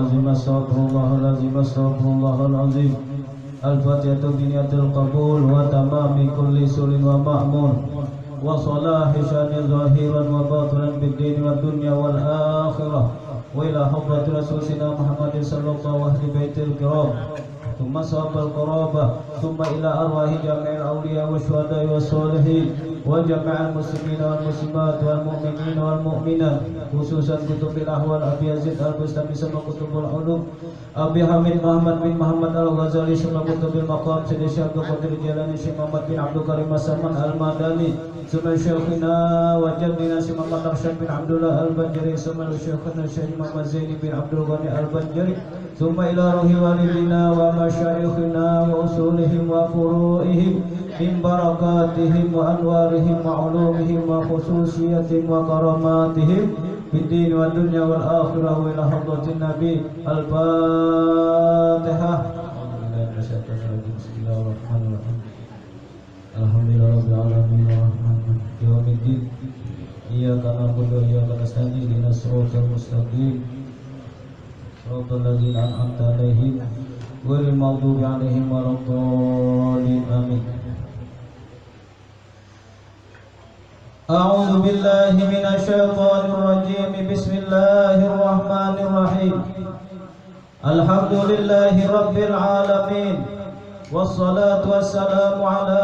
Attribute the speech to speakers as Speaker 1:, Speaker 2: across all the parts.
Speaker 1: العظيم استغفر الله العظيم استغفر الله العظيم. الفاتحة بنية القبول وتمام كل سر ومأمول وصلاح شان ظاهرا وباطنا بالدين والدنيا والآخرة وإلى حضرة رسولنا محمد صلى الله عليه بيت الكرام ثم صحاب القرابة ثم إلى أرواح جميع الأولياء والشهداء والصالحين وجميع المسلمين والمسلمات والمؤمنين والمؤمنات خصوصا كتب الأحوال أبي يزيد البستامي ثم كتب العلوم أبي حميد محمد بن محمد الغزالي ثم كتب المقام سيدي الشيخ عبد القادر الجيلاني الشيخ محمد بن عبد الكريم السلمان المدني ثم شيخنا وجدنا الشيخ محمد أرشد بن عبد الله البنجري ثم شيخنا الشيخ محمد زين بن عبد الغني البنجري ثم إلى روح والدنا ومشايخنا وأصولهم وفروعهم من بركاتهم وأنوارهم وعلومهم وخصوصياتهم وكراماتهم في الدين والدنيا والآخرة وإلى حضرة النبي. الفاتحة. بسم الله الرحمن الرحيم. الحمد لله رب العالمين الرحمن الرحيم يوم الدين إياك نعبد وإياك نستعين اهدنا الصراط المستقيم صراط الذين أنعمت عليهم غير المغضوب عليهم ولا الضالين آمين. أعوذ بالله من الشيطان الرجيم بسم الله الرحمن الرحيم. الحمد لله رب العالمين والصلاة والسلام على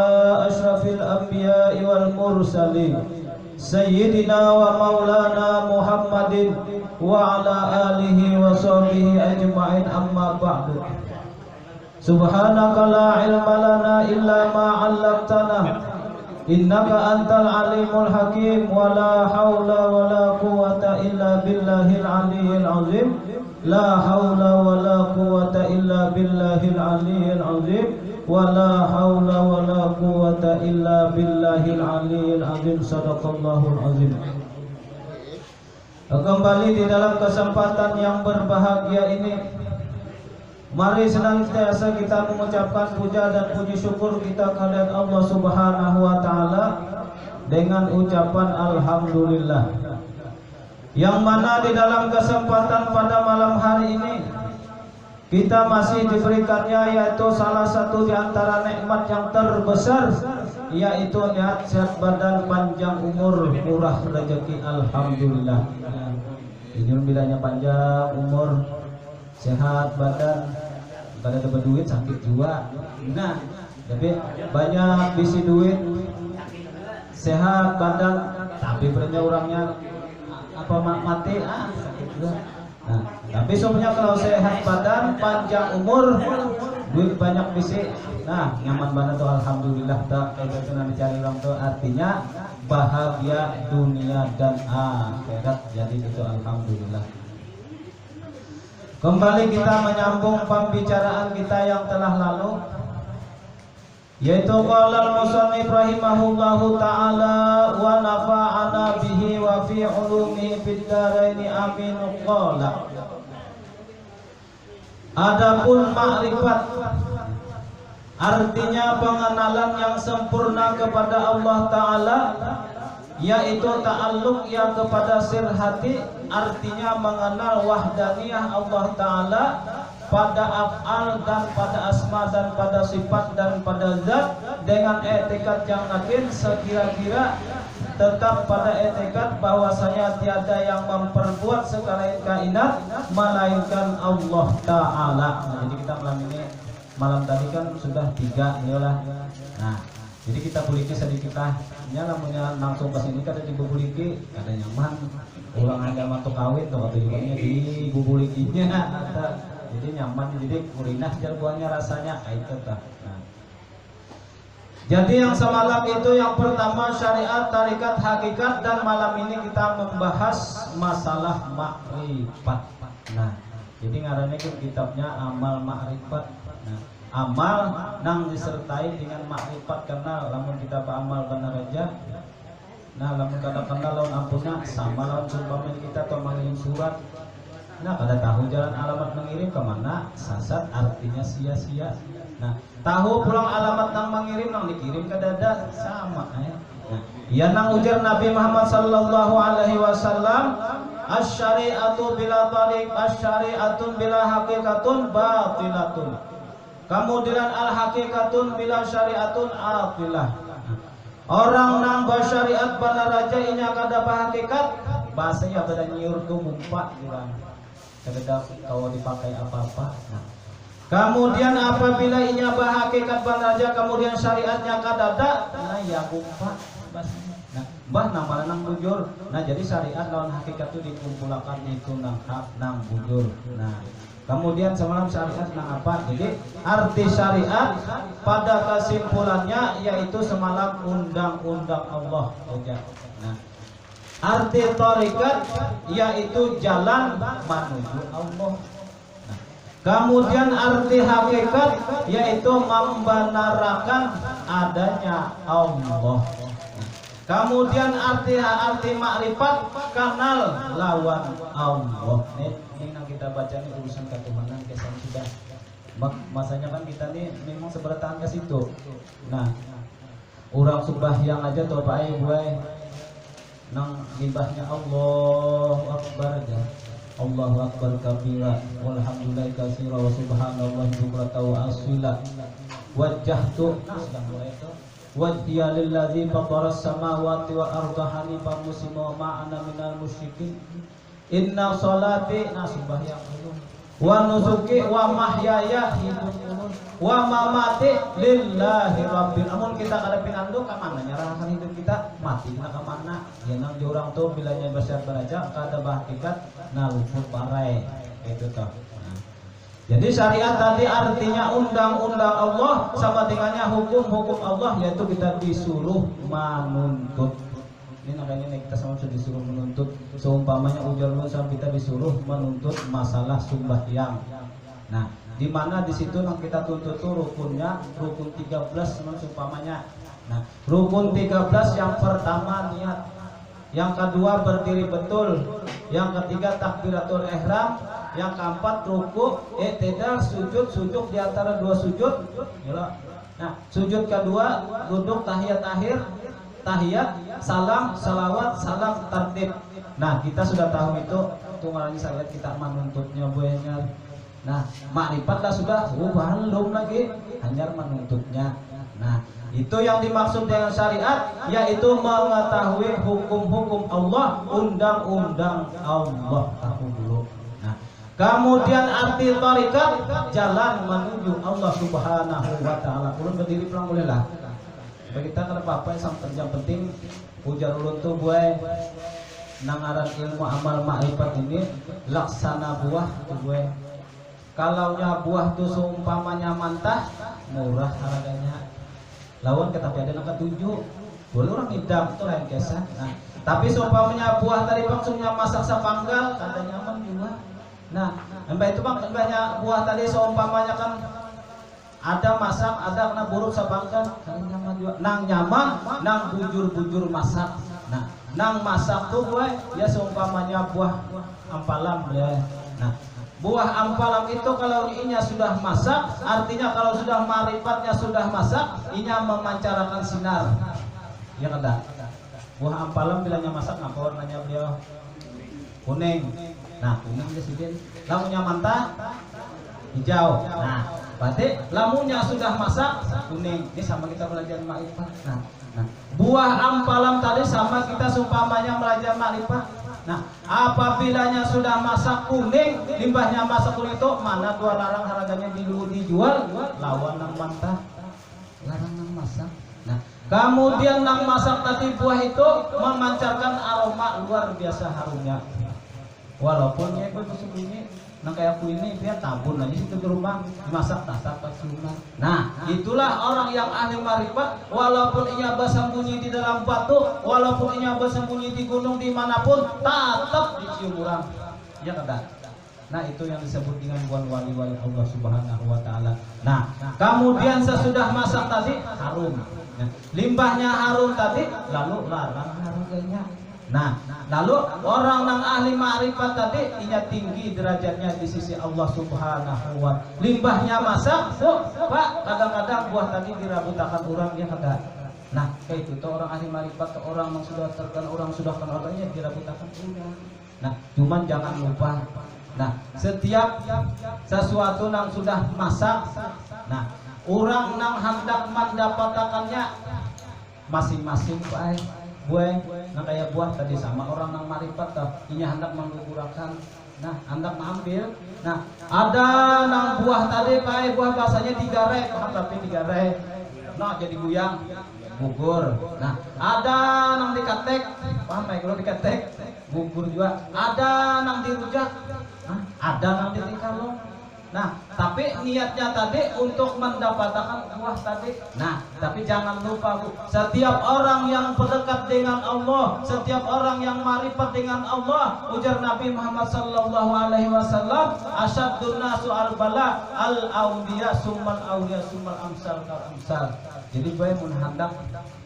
Speaker 1: أشرف الأنبياء والمرسلين سيدنا ومولانا محمد وعلى آله وصحبه أجمعين أما بعد. سبحانك لا علم لنا إلا ما علمتنا إنك أنت العليم الحكيم ولا حول ولا قوة إلا بالله العلي العظيم. لا حول ولا قوة إلا بالله العلي العظيم ولا حول ولا قوة إلا بالله العلي العظيم. Sadaqallahul azim. Kembali di dalam kesempatan yang berbahagia ini, mari senantiasa kita mengucapkan puja dan puji syukur kita kehadirat Allah Subhanahu wa taala dengan ucapan alhamdulillah. Yang mana di dalam kesempatan pada malam hari ini kita masih diberikannya yaitu salah satu di antara nikmat yang terbesar, yaitu nikmat sehat badan, panjang umur, murah rezeki. Alhamdulillah. Ini bilangnya panjang umur, sehat badan, pada dapat duit sakit juga. Nah, tapi banyak bisi duit, sehat badan, tapi pernya orangnya apa mati sakit juga. Nah, tapi sebenarnya kalau sehat badan, panjang umur, duit banyak bisi, nah nyaman banget tuh alhamdulillah. Tak itu nanti cari orang tuh artinya bahagia dunia dan akhirat. Jadi itu alhamdulillah. Kembali kita menyambung pembicaraan kita yang telah lalu, yaitu qala al-musannif rahimahullahu ta'ala wa nafa'ana bihi wa fi ulumihi fid dharaini amin. Qala adapun ma'rifat artinya pengenalan yang sempurna kepada Allah Ta'ala, yaitu ta'alluq yang kepada sir hati, artinya mengenal wahdaniyah Allah Ta'ala pada af'al dan pada asma dan pada sifat dan pada zat dengan etikat yang yakin sekira-kira tetap pada etikat bahwasanya tiada yang memperbuat sekalian kainat melainkan Allah Ta'ala. Nah, jadi kita malam tadi kan sudah 3 iyalah. Nah, jadi kita buliki sedikit namanya langsung ke sini kada dibubuliki kada nyaman. Ulang aja waktu kawin tuh waktu juga di bubulikinya. Jadi nyaman, jadi murinah jargonnya rasanya itu tah. Nah. Jadi yang semalam itu yang pertama syariat, tarikat, hakikat, dan malam ini kita membahas masalah makrifat. Nah, jadi ngarannya kan kitabnya amal makrifat. Nah, amal nang disertai dengan makrifat, karena lamun kita beramal benar aja. Nah, lamun kada kenal lawan ampuna sama lawan sumpah kita atau mengirim surat. Nah, kada tahu jalan alamat mengirim kemana, sasat artinya sia-sia. Nah, tahu pulang alamat nang mengirim nang dikirim ke dada sama ya. Nah, ya nang ujar Nabi Muhammad sallallahu alaihi wasallam Asy-syari'atu bila tariq, asy-syari'atun bila haqiqatun batilatun. Kemudian al-haqiqatun bila syari'atun atilah. Orang nang bersyariat pada raja inya kada hakikat, bahasanya pada nyiur tu mumpak gitu. Kada kalau dipakai apa-apa. Nah. Kemudian apabila inya berhakikat pada raja, kemudian syariatnya kada ada, nah ya mumpak bahasanya. Nah, bah nama nang bujur. Nah, jadi syariat lawan hakikat itu dikumpulkan itu nang hak nang bujur. Nah, kemudian semalam syariat nang apa? Jadi arti syariat pada kesimpulannya yaitu semalam undang-undang Allah saja. Nah, arti tarikat yaitu jalan menuju Allah. Nah, kemudian arti hakikat yaitu membenarkan adanya Allah. Kemudian arti makrifat kenal lawan Allah. Ini yang kita baca ini urusan ketuhanan kesan sudah. Masanya kan kita nih memang seberatan ke situ. Nah, orang sembahyang aja tuh Pak buai nang libahnya Allahu Akbar aja. Allahu Akbar kabira walhamdulillah katsira wa subhanallah bukrata wa asila. Wajjahtu sedang mulai itu. Wajhiya lillazi fataras samawati wa arda hanifan muslima ma'ana minal musyrikin. Inna sholati sembahyang ulun wa nusuki wa mahyaya hidupun ulun wa mamati lillahi rabbil. Amun kita kada pinandu ka mana nyerahkan hidup kita mati ka mana ya nang jorang tuh bilanya bersyariat beraja kada hakikat na luput parai itu toh. Jadi syariat tadi artinya undang-undang Allah sama dengannya hukum-hukum Allah, yaitu kita disuruh menuntut. Ini namanya kita sama disuruh menuntut. Seumpamanya ujar sama kita disuruh menuntut masalah sembahyang. Nah, di mana di situ yang kita tuntut itu rukunnya rukun 13 seumpamanya. Nah, rukun 13 yang pertama niat, yang kedua berdiri betul, yang ketiga takbiratul ihram, yang keempat ruku, i'tidal, sujud di antara dua sujud. Nah, sujud kedua duduk tahiyat akhir, tahiyat, salam, salawat, salam tertib. Nah, kita sudah tahu itu tunggalnya syariat kita menuntutnya buahnya. Nah, makrifat lah sudah, belum lagi hanya menuntutnya. Nah, itu yang dimaksud dengan syariat, yaitu mengetahui hukum-hukum Allah, undang-undang Allah. Tahu dulu. Nah, kemudian arti tarikat jalan menuju Allah Subhanahu wa taala. Ulun berdiri pulang bolehlah. Kita kada apa-apa yang penting ujar ulun tuh buai nangaran ilmu amal makrifat ini laksana buah tuh buai. Kalaunya buah tuh seumpamanya mantah, murah harganya. Lawan kata ada nangka 7 boleh orang hidang itu lain kesan. Nah, tapi seumpamanya buah tadi langsungnya masak sapanggal kata nyaman juga. Nah, mbak itu bang banyak buah tadi seumpamanya kan ada masak, ada kena buruk sapanggal kata nyaman juga. Nang nyaman, nang bujur-bujur masak. Nah, nang masak tuh gue ya seumpamanya buah ampalam ya. Nah, buah ampalam itu kalau inya sudah masak, artinya kalau sudah marifatnya sudah masak, inya memancarkan sinar. Ya kada. Buah ampalam bilangnya masak apa warnanya beliau? Kuning. Nah, kuning presiden. Lamunnya mentah hijau. Nah, berarti lamunnya sudah masak kuning. Ini sama kita belajar makrifat. Nah, buah ampalam tadi sama kita seumpamanya belajar makrifat. Nah, apabilanya sudah masak kuning, limbahnya masak kuning itu mana dua larang harganya dijual, lawan nang mentah, larang nang masak. Nah, kemudian nang masak tadi buah itu memancarkan aroma luar biasa harumnya. Walaupun ya gue ini nang kayak aku ini dia tabun aja situ di rumah masak tasak sunat. Nah, itulah orang yang ahli marifat, walaupun ia bersembunyi di dalam batu, walaupun ia bersembunyi di gunung dimanapun, tetap dicium orang. Ya kada. Nah, itu yang disebut dengan wali-wali Allah Subhanahu wa taala. Nah, kemudian sesudah masak tadi harum. Nah, limbahnya harum tadi lalu larang harganya. Nah, lalu orang yang ahli ma'rifat tadi inya tinggi derajatnya di sisi Allah Subhanahu wa ta'ala. Limbahnya masak, Pak, kadang-kadang buah tadi dirabutakan orang dia kada. Nah, kayak itu orang ahli ma'rifat, orang yang sudah terkenal, orang sudah kenal orangnya dirabutakan orang. Nah, cuman jangan lupa. Nah, setiap sesuatu yang sudah masak, nah, orang yang hendak mendapatkannya masing-masing baik. Buah, nah kayak buah tadi sama orang yang marifat toh, ini hendak menggugurakan. Nah, hendak mengambil. Nah, ada nang buah tadi pakai buah bahasanya digarek, paham tapi digarek. Nah, jadi guyang, gugur. Nah, ada nang diketek, paham ya kalau diketek, gugur juga. Ada nang dirujak, nah, ada nang dikalong. Nah, tapi niatnya tadi untuk mendapatkan buah tadi. Nah, tapi jangan lupa Bu, setiap orang yang berdekat dengan Allah, setiap orang yang marifat dengan Allah, ujar Nabi Muhammad sallallahu alaihi wasallam, asyaddun nasu al-bala al-auliya summal auliya summal amsal kal amsal. Jadi gue menghadap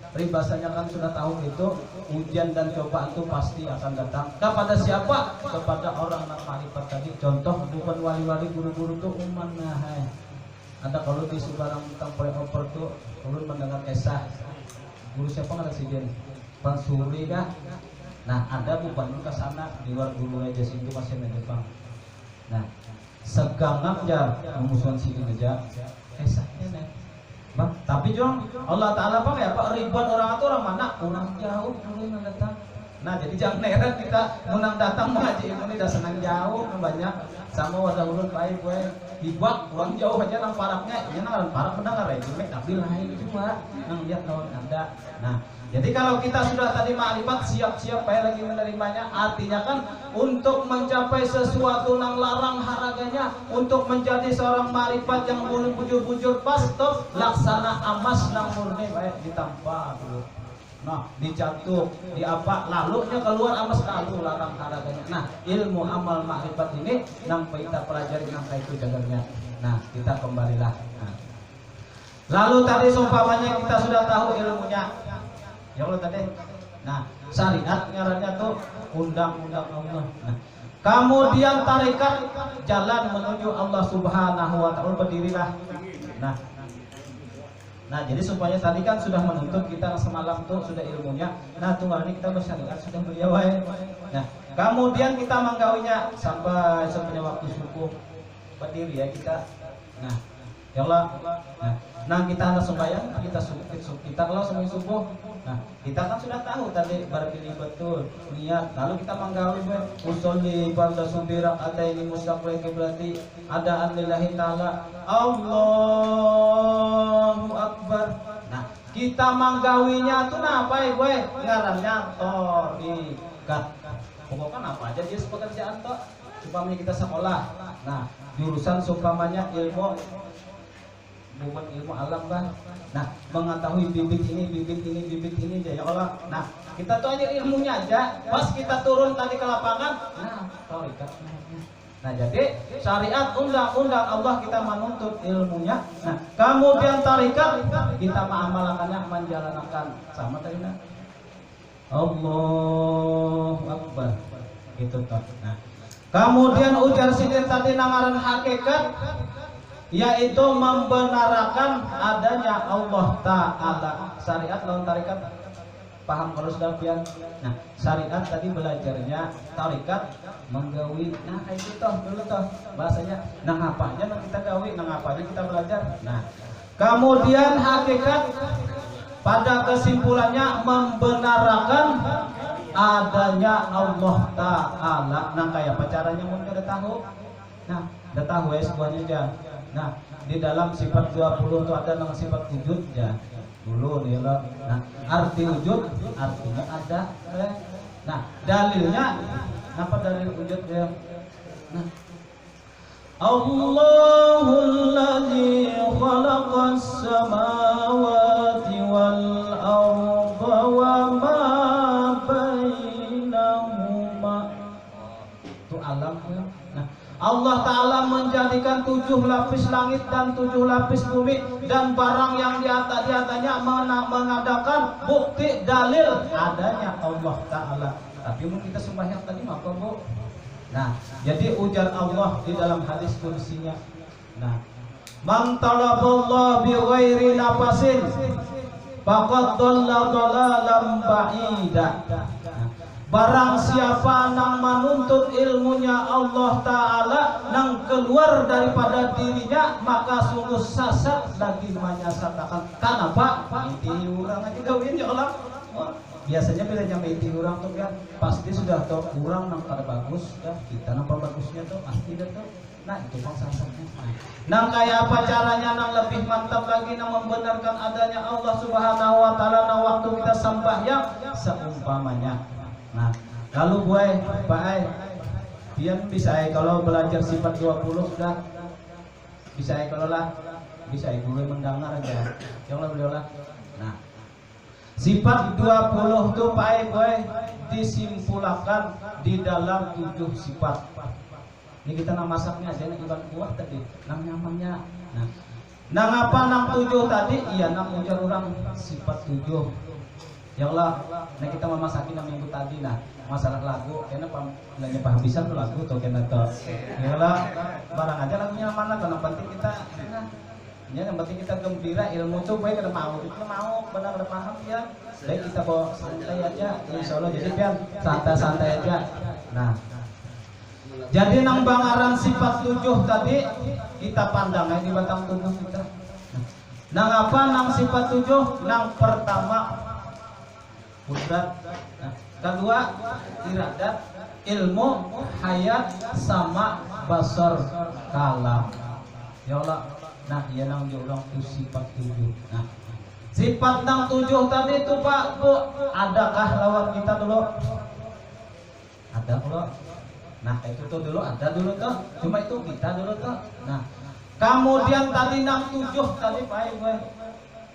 Speaker 1: ribasanya kan sudah tahu itu ujian dan cobaan itu pasti akan datang. Kepada siapa? Kepada orang yang marifat tadi. Contoh bukan wali-wali guru-guru tuh umanah. Ada kalau di Subarang tentang pre-oper tuh ulun mendengar kisah. Guru siapa nggak sih dia? Bang Suri kah? Nah, ada bukan ke sana di luar guru aja sih itu masih Jepang. Nah, segangan aja memusuhan sini aja. Kisahnya nih. Bang, tapi Jong, Allah Ta'ala Bang ya Pak, ribuan orang itu orang mana? Orang jauh dulu yang datang. Nah, jadi jangan heran kita menang datang mengaji ilmu ini udah senang jauh banyak. Sama wadah ulun baik gue dibuat orang jauh aja nang paraknya, ini nang parak mendengar ya, cuma tapi lain juga nang lihat lawan Anda. Nah, jadi kalau kita sudah tadi makrifat siap-siap baik lagi menerimanya, artinya kan untuk mencapai sesuatu yang larang haraganya, untuk menjadi seorang makrifat yang bujur-bujur pas top laksana amas nang murni baik ditampa dulu. Nah, dicatuk, di apa, lalunya keluar amas lalu larang haraganya. Nah, ilmu amal makrifat ini nang kita pelajari nang itu jaganya. Nah, kita kembalilah. Nah. Lalu tadi seumpamanya kita sudah tahu ilmunya. Ya Allah tadi. Nah, syariat ngarannya tuh undang-undang Allah. Nah, kemudian tarikat jalan menuju Allah Subhanahu wa taala, berdirilah. Nah, jadi supaya tadi kan sudah menuntut kita semalam tuh sudah ilmunya. Nah, tuh hari ini kita bersyariat sudah beliau. Nah, kemudian kita menggawinya sampai sebenarnya waktu subuh berdiri ya kita. Nah, ya Allah. Nah, kita hendak sembahyang, kita kalau sembahyang subuh. Nah, kita kan sudah tahu tadi berdiri betul niat. Lalu kita menggawi usolli pada sumbira ataini mustaqbil berarti ada lillahi taala Allahu akbar. Nah, kita menggawinya tuh apa ya gue ngarannya torikat. Pokoknya apa aja dia pekerjaan toh. Supaya kita sekolah. Nah, jurusan supamanya ilmu bukan ilmu alam Bang. Nah, mengetahui bibit ini ya Allah. Nah, kita tuh aja ilmunya aja. Pas kita turun tadi ke lapangan, nah, torikat. Nah, jadi syariat undang-undang Allah kita menuntut ilmunya. Nah, kemudian tarikat kita mengamalkannya, menjalankan sama tadi. Nah, Allahu Akbar. Gitu toh. Nah, kemudian ujar sidir tadi nangaran hakikat, yaitu membenarkan adanya Allah Ta'ala. Syariat lawan tarikat paham kalau sudah pian. Nah, syariat tadi belajarnya, tarikat menggawi. Nah, kayak gitu toh dulu toh bahasanya. Nah, apa aja nang kita gawi, nang apa aja kita belajar. Nah, kemudian hakikat pada kesimpulannya membenarkan adanya Allah Ta'ala. Nah, kayak apa caranya mungkin udah tahu. Nah, udah tahu ya semuanya aja. Nah, di dalam sifat 20 itu ada nama sifat wujud ya. Dulu nih loh. Nah, arti wujud artinya ada. Nah, dalilnya apa dalil wujud ya? Nah, Allahul ladzi khalaqas samawati wal arda wa ma bainahuma. Itu alam ya. Nah, Allah Ta'ala menjadikan 7 lapis langit dan 7 lapis bumi dan barang yang di atasnya mengadakan bukti dalil adanya Allah Ta'ala. Tapi mungkin kita sembahyang tadi apa Bu? Nah, jadi ujar Allah di dalam hadis kursinya. Nah, man talaballah bi ghairi nafasin faqad dhalla dhalalan ba'ida. Barang siapa nang menuntut ilmunya Allah Ta'ala nang keluar daripada dirinya, maka sungguh sasat lagi menyesatkan. Kenapa? Mimpi orang aja gawin ya Allah. Oh, biasanya bila nyampe mimpi orang tuh kan pasti sudah tahu kurang nang kada bagus ya, kita nampak bagusnya tuh pasti dah tuh. Nah itu bang sasatnya. Nang kayak apa caranya nang lebih mantap lagi nang membenarkan adanya Allah Subhanahu Wa Ta'ala nang waktu kita sembahyang seumpamanya. Nah, kalau buai, Pak pian bisa kalau belajar sifat 20 sudah bisa kalau lah bisa gue mendengar aja. Yang lah beliau lah. Nah, sifat 20 tuh Pak buai disimpulkan di dalam 7 sifat. Ini kita nama masaknya aja nih iban kuat tadi, nang nyamannya. Nah, apa nang 7 tadi? Iya, nang ujar orang sifat 7. Ya Allah, nah kita memasakin yang minggu tadi nah masalah lagu, karena nggak paham tuh lagu tuh kena tuh. Ya Allah, barang aja lagunya mana, karena penting kita, ya yang penting kita gembira, ilmu tuh baik kita mau benar paham ya. Baik kita bawa santai aja, insya Allah jadi biar santai-santai aja. Nah, jadi nang bangaran sifat 7 tadi kita pandang ya di batang tubuh kita. Nang apa nang sifat 7? Nang pertama kudrat, nah, kedua iradat, ilmu, hayat, sama basar, kalam. Ya Allah, nah iya nang diulang tuh sifat 7. Nah, sifat nang 7 tadi itu Pak Bu, adakah lawan kita dulu? Ada dulu. Nah itu tuh dulu ada dulu tuh, cuma itu kita dulu tuh. Nah, kemudian tadi nang 7 tadi Pak Ibu.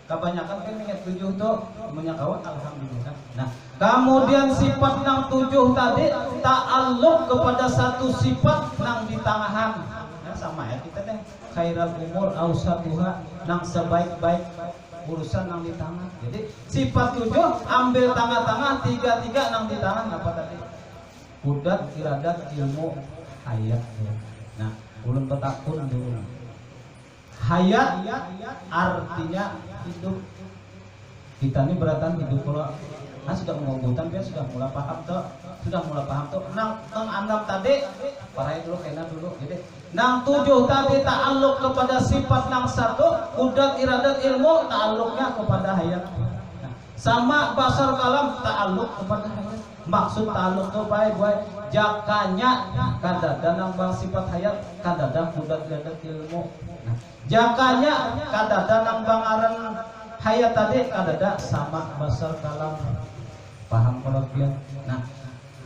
Speaker 1: Kebanyakan kan ingat 7 tuh menyakawan alhamdulillah. Nah, kemudian sifat nang 7 tadi ta'alluq kepada satu sifat nang di tangahan. Nah, sama ya kita deh khairal umur ausatuha nang sebaik-baik urusan nang di tangan. Jadi sifat 7 ambil tengah-tengah, 3 nang di tangan apa tadi? Kudrat, iradat, ilmu, hayat. Nah, ulun petakun dulu. Hayat artinya hidup. Kita ini beratan hidup kalau sudah mengobotan dia sudah mulai paham tuh. Nang anggap tadi parahin dulu kena dulu. Jadi nang 7 tadi ta'alluq kepada sifat nang 1, kudrat, iradat, ilmu ta'alluqnya kepada hayat. Nah, sama basar kalam ta'alluq kepada hayat. Maksud ta'alluq tuh baik jakanya kadada nang bang sifat hayat, kadada kudrat, iradat, ilmu. Nah, jakanya kadada nang bangaran hayat tadi kadada sama basar kalam paham kalau dia.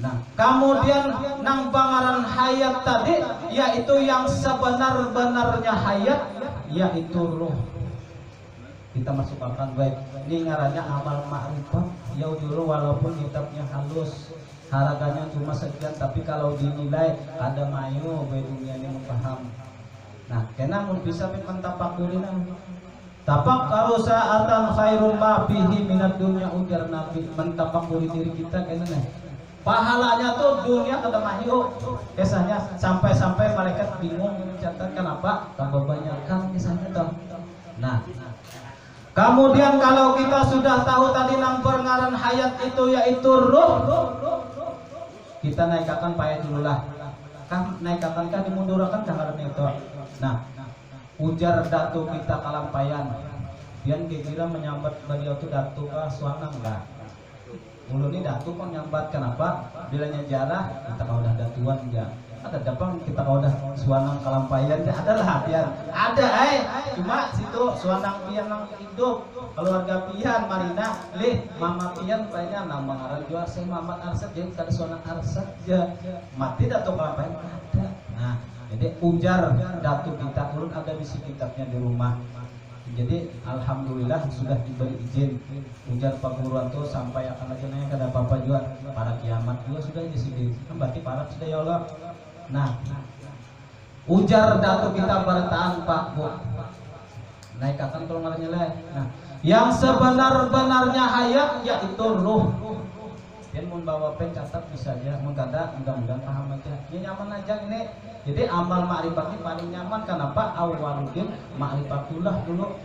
Speaker 1: Nah, kemudian nang bangaran hayat tadi yaitu yang sebenar-benarnya hayat yaitu ruh. Kita masukkan baik. Ini ngarannya amal ma'rifah. Ya dulu walaupun kitabnya halus, harganya cuma sekian, tapi kalau dinilai ada mayu baik dunia ini mempaham. Nah, kena mun bisa mentapakurina. Tapak kalau saatan khairun ma fihi minad dunya ujar Nabi, mentapakuri diri kita kena nih. Pahalanya tuh dunia kada mahyu. Kisahnya sampai-sampai malaikat bingung mencatat kenapa tambah banyak kan kisahnya tuh. Nah, kemudian kalau kita sudah tahu tadi nang pengaran hayat itu yaitu ruh, kita naikkan payah dulu lah. Kan naikkan kan dimundurakan jangan itu. Nah, ujar datu kita kalampayan. Biar kira menyambat beliau tuh datu ke suanang enggak? Ulu ini datu kok nyambat kenapa? Bilanya jarah kita kalau udah datuan enggak. Ada dapat kita kalau udah suanang kalampayan adalah pian. Ada cuma situ suanang pian nang hidup. Keluarga pian Marina, mama pian banyak nama ngaran jual saya Mamat Arsad jadi kada suanang Arsad aja. Mati datu kalampayan ada. Nah, jadi ujar datu kita turun ada di kitabnya di rumah. Jadi alhamdulillah sudah diberi izin ujar perguruan tuh sampai akan lagi nanya kada apa-apa juga para kiamat juga sudah di sini. Kan berarti para sudah ya Allah. Nah, ujar datu kita bertahan Pak Bu. Naikkan kalau ngaranya lah. Nah, yang sebenar-benarnya hayat yaitu ruh. Dia mau bawa pen catat bisa aja, mengkata mudah-mudahan paham aja. Ini nyaman aja ini. Jadi amal ma'rifat ini paling nyaman kenapa? Awaludin ma'rifatullah dulu.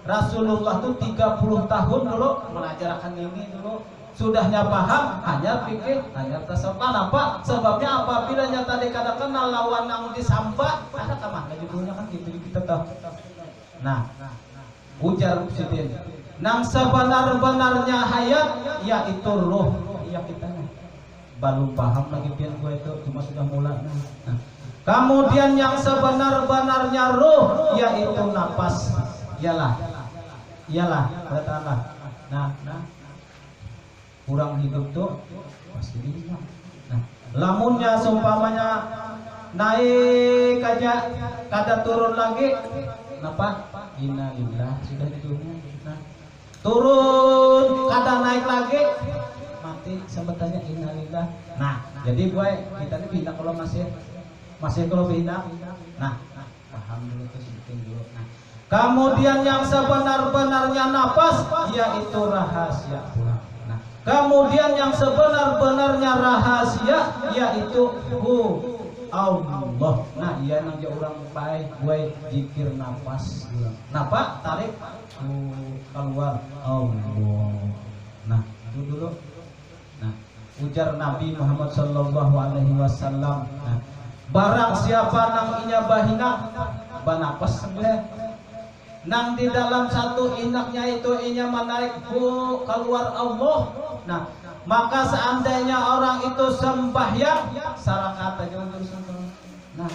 Speaker 1: Rasulullah tuh 30 tahun dulu mengajarkan ini dulu. Sudahnya paham, hanya pikir, hanya tasawuf. Kenapa? Sebabnya apabila nyata dikada kenal lawan yang disamba, ada kamar judulnya kan gitu kita tahu. Nah, ujar Sidin, nang sebenar-benarnya hayat yaitu roh. Iya kita belum paham lagi pian gue itu, cuma sudah mulai. Nah, kemudian yang sebenar-benarnya roh yaitu nafas. Iyalah, katakanlah. Nah, kurang hidup tuh pasti hilang. Nah, lamunnya seumpamanya naik aja kada turun lagi, kenapa? Innalillah, sudah di dunia. Nah, turun kada naik lagi, mati sebenarnya innalillah. Nah, jadi gue kita ini pindah kalau masih kalau pindah. Nah, paham dulu tuh sedikit dulu. Nah, kemudian yang sebenar-benarnya nafas yaitu rahasia pula. Kemudian yang sebenar-benarnya rahasia yaitu Allah. Nah, iya nang orang baik gue zikir nafas. Napa? Tarik keluar Allah. Nah, itu dulu. Nah, ujar Nabi Muhammad sallallahu alaihi wasallam. Nah, barang siapa nang inya bahina banapas sebelah nang di dalam satu inaknya itu inya menarik keluar Allah. Nah, maka seandainya orang itu sembahyang sarakat aja untuk sembahyang. Nah,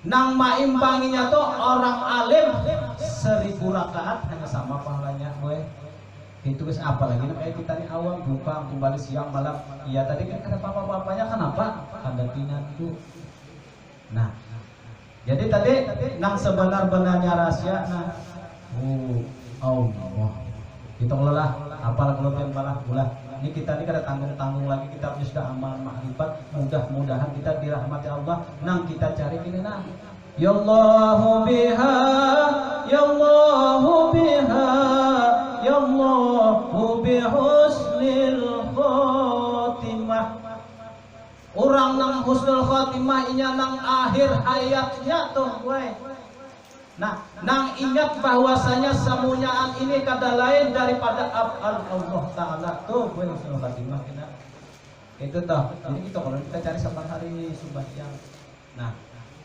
Speaker 1: nang maimbanginya tuh orang alim 1000 rakaat hanya sama pahalanya, boy. Itu guys, apalagi kayak kita nih awam buka kembali siang malam. Iya tadi kan ada papa-papanya kenapa? Ada tinatu. Nah, jadi tadi nang sebenar-benarnya rahasia. Nah, Allah. Kita kelola apalah kalau yang balah bulah. Ini kita ini kada tanggung-tanggung lagi, kita sudah amal makrifat. Mudah-mudahan kita dirahmati Allah. Nang kita cari ini nah. Ya Allahu biha, ya Allahu biha, ya Allahu bihusnil khotimah. Orang nang husnul khotimah inya nang akhir hayatnya tuh gue. Nah, nang ingat bahwasanya semuanyaan ini kada lain daripada af'al Allah Ta'ala tuh gue husnul khotimah kita. Itu toh. Jadi kita kalau kita cari sabar hari sembahyang. Nah,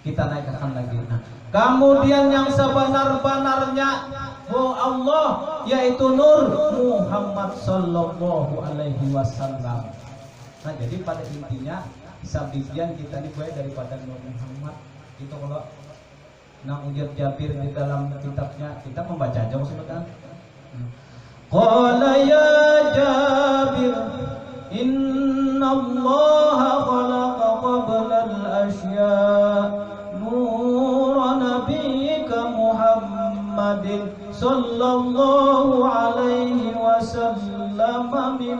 Speaker 1: kita naikkan lagi. Nah, kemudian yang sebenar-benarnya Allah yaitu Nur Muhammad sallallahu alaihi wasallam. Nah, jadi pada intinya sabibian kita ini gue daripada Nur Muhammad. Itu kalau nang ujar Jabir di dalam kitabnya kita membaca aja maksudnya. Qala ya Jabir inna Allah khalaqa qabla al-asya nur nabiyyika Muhammadin sallallahu alaihi wasallam min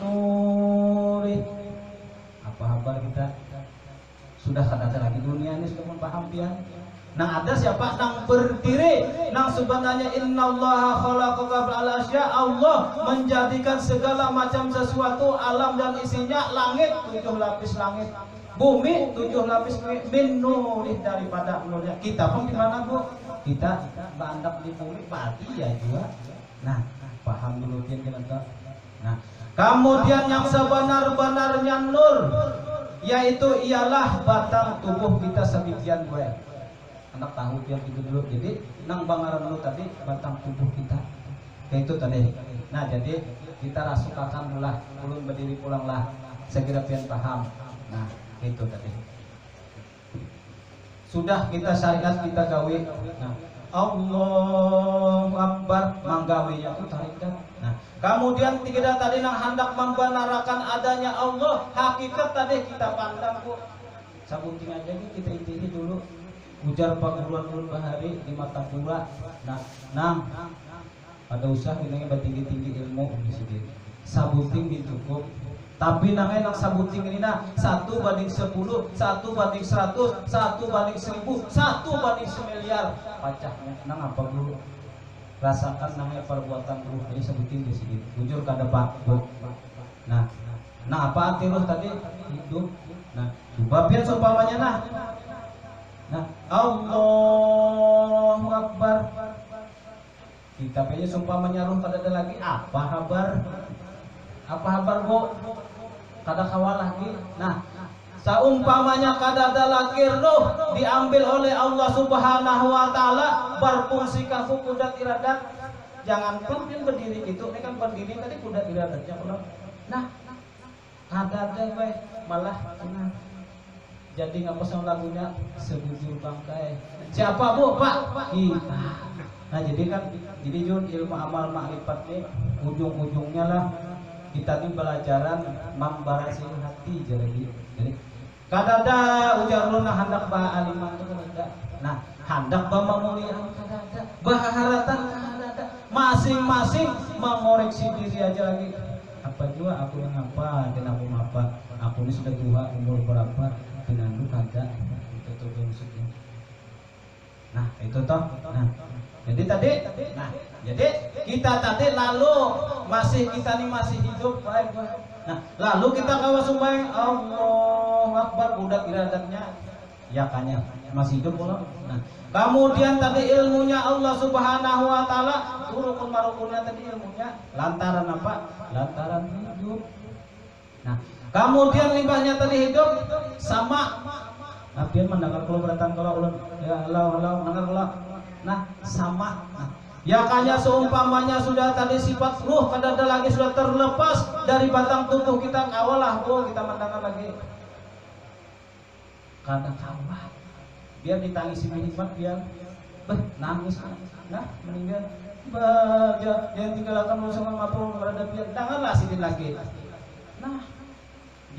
Speaker 1: nuri. Apa kabar kita? Sudah kada ada lagi dunia ini sudah paham pian. Nah, ada siapa nang berdiri nang sebenarnya innallaha khalaqa qabla al-asya, Allah menjadikan segala macam sesuatu alam dan isinya, langit 7 lapis langit, bumi 7 lapis min nurih daripada nurnya. Kita pun di mana Bu? Kita bandap di bumi pati ya juga. Nah, paham dulu kita. Nah, kemudian yang sebenar-benarnya nur yaitu ialah batang tubuh kita sedemikian gue. Anak tahu yang itu dulu. Jadi nang bangaran dulu tadi batang tubuh kita. Kayak itu tadi. Nah, jadi kita rasukakan ulah, ulun berdiri pulanglah. Segera pian paham. Nah, itu tadi. Sudah kita syariat kita gawe. Nah, Allahu Akbar manggawinya itu tarik dah. Nah, kemudian tiga tadi nang hendak membenarkan adanya Allah, hakikat tadi kita pandang Bu. Sabunting aja kita intinya dulu. Ujar perguruan bahari di mata pura. Nah, nang ada usaha ini tinggi-tinggi ilmu di sini. Sabuting cukup. Tapi nangnya nang sabuting ini nah 1 banding 10, 1 banding 100, 1 banding 1000, 1 banding semiliar. Pacahnya nang apa dulu? Rasakan namanya perbuatan ruh ini sabuting di sini. Ujur kada Pak. Nah, apa arti ruh tadi? Hidup. Nah, coba biar seumpamanya nah. Nah, Allahu Akbar. Kita punya sumpah menyaruh pada ada lagi apa kabar? Apa kabar Bu? Kada kawalah lagi. Nah, saumpamanya kadada lagi roh diambil oleh Allah Subhanahu wa taala berfungsi kafu kudat iradat. Jangankan dia berdiri itu, ini kan berdiri tadi kudat iradatnya Allah. Nah, kadada bae malah jadi ngapa sama lagunya sebujur bangkai. Siapa Bu? Pak? Kita. Nah, jadi Jun ilmu amal makrifat ini ujung-ujungnya lah kita ini belajaran membarasi hati jadi kadada ujar luna hendak bah alimah itu kadada. Nah, hendak bah memuliakan kadada, baharatan kadada. Masing-masing mengoreksi diri aja lagi. Apa juga aku yang apa, dan aku apa? Aku ini sudah tua umur berapa? Dengan kada itu tuh maksudnya. Nah, itu toh. Nah, jadi kita tadi lalu kita nih masih hidup baik. Nah, lalu kita kawa sumbayang Allahu Akbar budak iradatnya ya kanya masih hidup pula. Nah, kemudian tadi ilmunya Allah Subhanahu wa taala turun marukunnya tadi ilmunya lantaran apa? Lantaran hidup. Nah, kemudian limbahnya tadi hidup sama Apian mendengar kalau beratan kalau ulun ya Allah mendengar kalau nah sama nah, ya kanya seumpamanya sudah tadi sifat ruh kadada lagi sudah terlepas dari batang tubuh kita kawalah kita mendengar lagi kadang kawah biar ditangisi nikmat biar nangis nah meninggal yang tinggalkan bersama mapul berada biar janganlah sidin lagi nah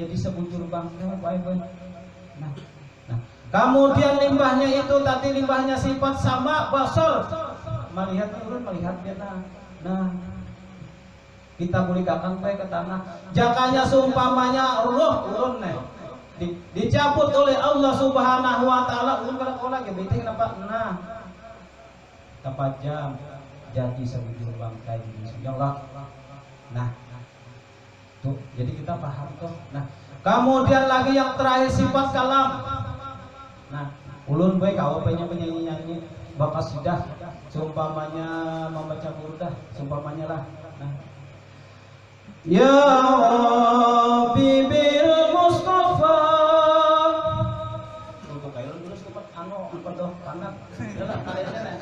Speaker 1: jadi sebujur bangsa baik-baik nah kemudian limbahnya itu tadi limbahnya sifat sama basol melihat turun melihat dia nah kita mulikakan baik ke tanah jakanya seumpamanya roh turun dicabut oleh Allah Subhanahu wa taala ulun kada kola ge bete kenapa nah tapajam jadi sebujur bangkai di insyaallah nah tuh jadi kita paham tuh nah kemudian lagi yang terakhir sifat kalam. Nah, ulun bae kau penyanyi-nyanyi bakasidah seumpamanya membaca burdah seumpamanya lah. Nah. Ya Rabbi bil Mustafa. Untuk kayu dulu sempat apa tuh kanan. Yalah kalian.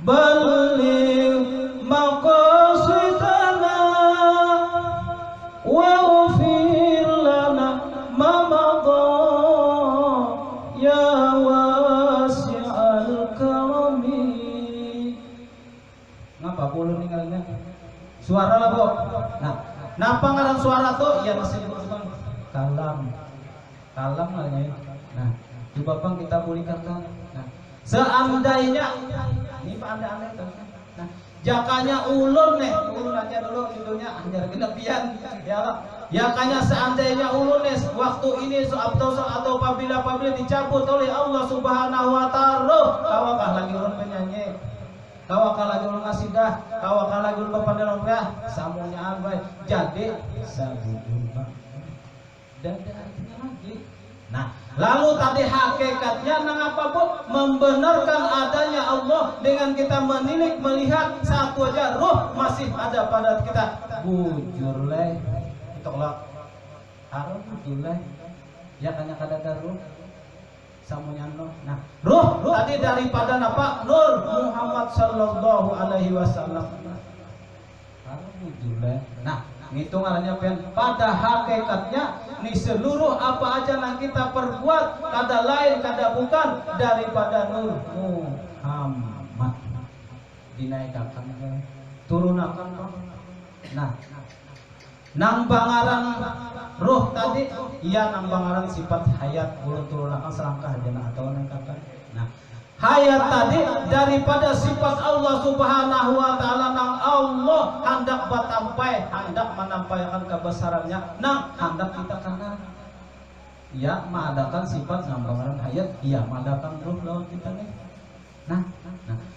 Speaker 1: Balligh maqasidana wa ufir lana ma madha ya wasi'al karami. Ngapa boleh ninggalnya suara lah Bu. Nah ngaran suara tuh ya masih disebut kalam namanya. Nah coba Bang kita pulihkan kan. Nah seandainya ini Pak anda itu. Nah jakanya ulun aja dulu judulnya anjar genepian ya Allah. Ya kanya seandainya ulun waktu ini atau apabila dicabut oleh Allah Subhanahu wa taala kawakah lagi ulun penyanyi kawakah lagi ulun ngasidah kawakah lagi ulun bapandang samunya abai jadi sabujur dan artinya lagi. Nah lalu tadi hakikatnya apa Bu? Membenarkan adanya Allah dengan kita menilik melihat satu aja roh masih ada pada kita bujur leh tolak harus bujur ya kanya kadada roh samunya roh. Nah roh tadi daripada apa? Nur Muhammad sallallahu alaihi wasallam harus bujur leh. Nah ngitung arahnya pada hakikatnya nih seluruh apa aja yang kita perbuat kada lain kada bukan daripada Nur Muhammad dinaikkan turunakan. Nah nang bangaran roh tadi iya nang bangaran sifat hayat ulun turunakan selangkah aja atau nangkakan. Nah hayat tadi daripada sifat Allah Subhanahu wa taala nang Allah hendak batampai hendak menampaikan kebesarannya nang hendak kita kenal ya mengadakan sifat nang bangaran hayat ya mengadakan ruh lawan kita nih. Nah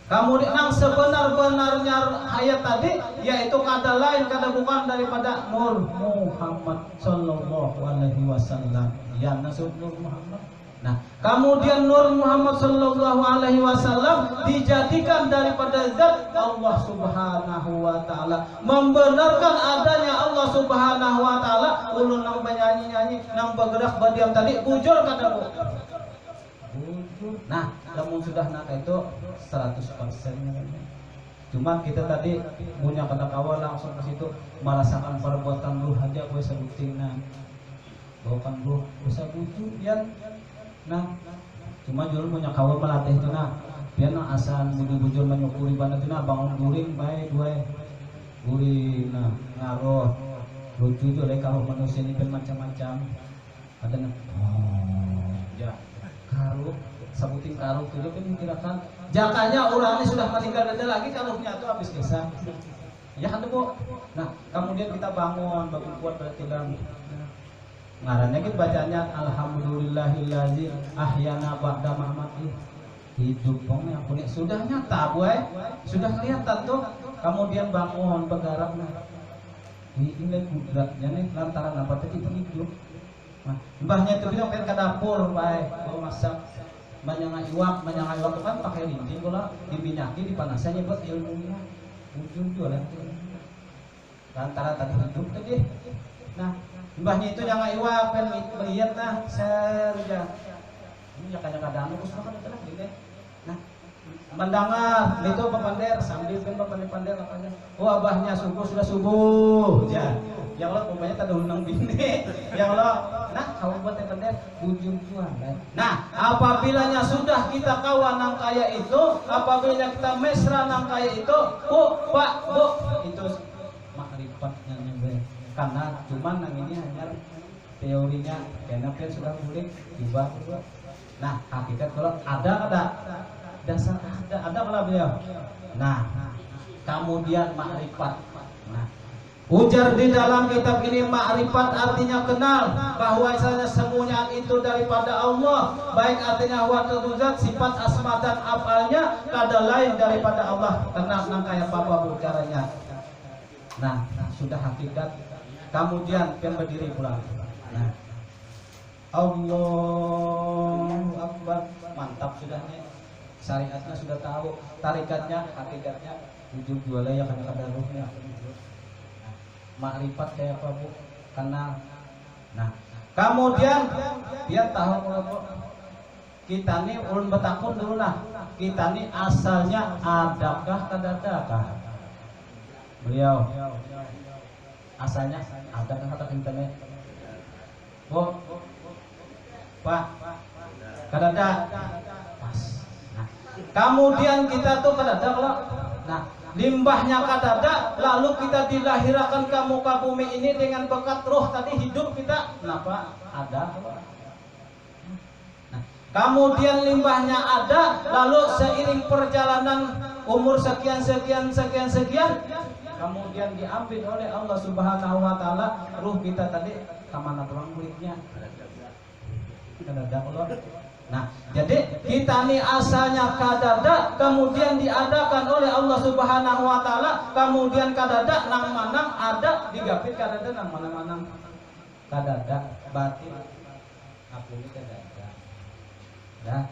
Speaker 1: kemudian nang sebenar-benarnya hayat tadi yaitu kada lain kada bukan daripada Nur Muhammad sallallahu alaihi wasallam ya nasub Nur Muhammad. Nah Kemudian Nur Muhammad sallallahu alaihi wasallam dijadikan daripada zat Allah Subhanahu wa taala. Membenarkan adanya Allah Subhanahu wa taala, ulun nang banyanyi-nyanyi, nang bergerak badiam tadi bujur kada bu. Nah, lamun sudah nak itu 100%. Cuma kita tadi punya kata kawan langsung ke situ merasakan perbuatan ruh aja gue sebutin bawakan ruh usah butuh biar nah cuma jual punya kawan melatih itu nah biar nah asal bujur menyukuri banget itu nah bangun guring baik gue guring nah ngaruh lucu juga kalau manusia ini kan macam-macam ada nah ya karuh sabutin karuh itu kan kirakan jakanya orang ini sudah meninggal ada lagi karuhnya itu habis kisah ya kan bu. Nah kemudian kita bangun bagi kuat berarti dalam ngarannya kita bacanya alhamdulillahillazi ahyana ba'da mamati. Hidup pokoknya punya sudah nyata boy, sudah kelihatan tuh. Kemudian bangun bergerak nah. Ini kudratnya nih lantaran apa tadi kita hidup. Nah, mbahnya itu bilang pengen ke dapur baik, mau masak banyak iwak itu kan pakai linting pula diminyaki dipanasannya buat ilmunya. Ujung jualan lantaran tadi hidup tadi. Nah mbahnya itu jangan iwak melihat nah serja ini jaka-jaka danu terus makan itu lah gitu. Nah mendengar itu papander sambil kan papander apanya oh abahnya sudah subuh ya yang lo umpamanya tadi undang bini yang lo nah kamu buat papander ujung jual nah apabila sudah kita kawan nang kaya itu apabila kita mesra nang kaya itu oh pak bu itu makrifatnya nih karena cuman yang ini hanya teorinya karena kan sudah boleh tiba. Nah hakikat kalau ada dasar ada kalau beliau. Nah kemudian makrifat. Nah ujar di dalam kitab ini makrifat artinya kenal bahwa semuanya itu daripada Allah baik artinya wa'atu zat sifat asma dan afalnya kada lain daripada Allah kenal nang kayak apa caranya. Nah sudah hakikat. Kemudian yang berdiri pulang. Nah, Allahu Akbar, mantap sudahnya. Syariatnya sudah tahu, tarikatnya, hakikatnya, ujung jualnya ya karena kadar ruhnya. Makrifat kayak apa bu? Kenal. Nah, kemudian dia tahu kalau kita nih ulun betakun dulu nah. Kita nih asalnya adakah kadadakah? Beliau asalnya ada kan kata internet bu pak kadada pas nah kemudian kita tuh kadada kalau nah limbahnya kadada lalu kita dilahirkan ke muka bumi ini dengan bekat roh tadi hidup kita kenapa ada nah kemudian limbahnya ada lalu seiring perjalanan umur sekian kemudian diambil oleh Allah Subhanahu wa taala ruh kita tadi kemana pulang kulitnya kadada keluar. Nah jadi kita nih asalnya kadada kemudian diadakan oleh Allah Subhanahu wa taala kemudian kadada nang manang ada digapit kadada nang manang kadada batin aku ini kadada nah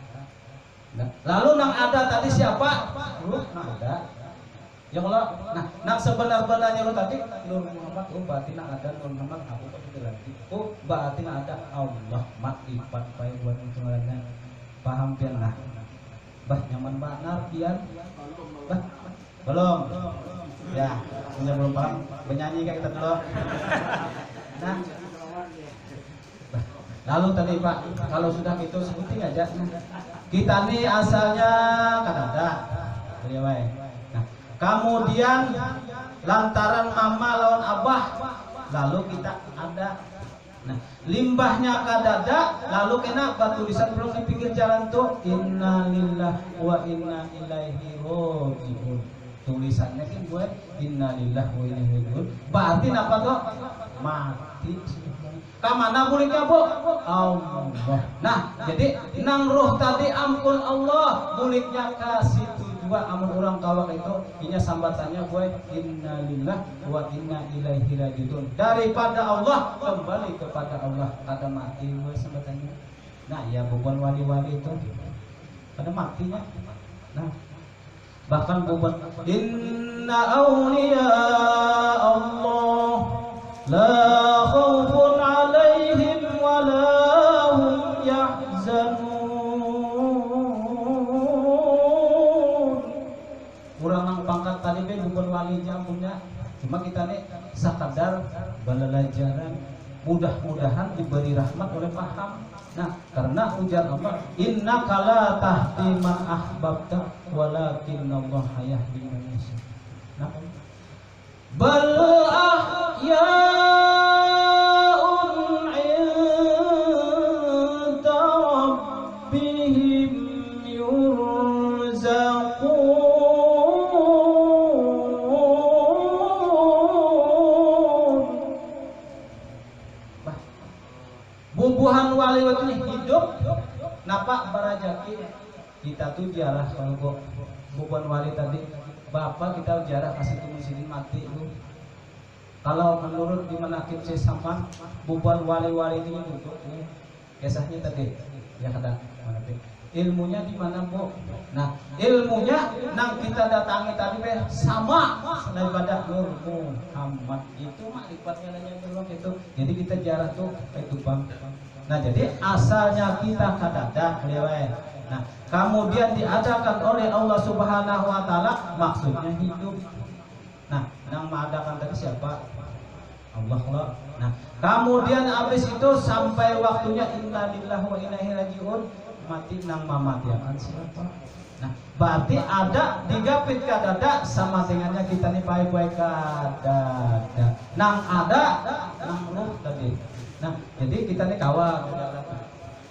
Speaker 1: lalu nang ada tadi siapa ruh nang ada ya Allah. Nah sebenar-benarnya lo tadi Nur Muhammad batin ada Nur Muhammad aku kok itu lagi batin ada Allah makrifat baik buat hitungannya paham pian nah bah nyaman benar pian bah belum ya punya belum paham penyanyi kayak kita dulu nah lalu tadi Pak kalau sudah gitu sebutin aja kita nih asalnya kan ada ya baik. Kemudian lantaran mama lawan abah lalu kita ada nah limbahnya kadada lalu kenapa tulisan belum di pinggir jalan tuh innalillahi wa inna ilaihi raji'un tulisannya kan gue innalillahi wa inna ilaihi raji'un berarti apa tuh mati kamana buliknya bu Allah. Nah jadi nang roh tadi ampun Allah buliknya kasih juga amun orang kawak itu inya sambatannya gue innalillah wa inna ilaihi rajiun daripada Allah kembali kepada Allah kada mati gue sambatannya Nah, ya bukan wali-wali itu pada matinya. Nah, bahkan bukan inna awliya Allah la khaufun alaihim wa la hum yahzanun. Urang nang pangkat tadi be bukan wali jampunya. Cuma kita nih sakadar balalajaran, mudah-mudahan diberi rahmat oleh paham. Nah, karena ujar Allah, innaka la tahdi man ahbabta walakinnallaha yahdi man yasha. Nah, bal ahyaun 'inda rabbihim yurzaqun. Bubuhan wali itu hidup napa barajaki kita tuh jarah kalau bubuhan wali tadi bapak kita jarah kasih tuh muslimin mati itu. Kalau menurut di manakib sesaman bubuhan wali-wali itu hidup kisahnya tadi ya kata mana ilmunya di mana Bu? Nah, ilmunya nang kita datangi tadi sama daripada Nur Muhammad itu makrifatnya hanya belum itu. Jadi kita jarah tuh itu Bang. Nah, jadi asalnya kita kadada lewat. Nah, kemudian diadakan oleh Allah Subhanahu wa taala maksudnya hidup. Nah, yang mengadakan tadi siapa? Allah lah. Nah, kemudian habis itu sampai waktunya inna lillahi wa inna ilaihi rajiun mati nang mamati akan siapa? Nah, berarti ada digapit kadada sama dengannya kita nih baik-baik kadada. Nang ada nang ruh tadi. Nah, jadi kita nih kawa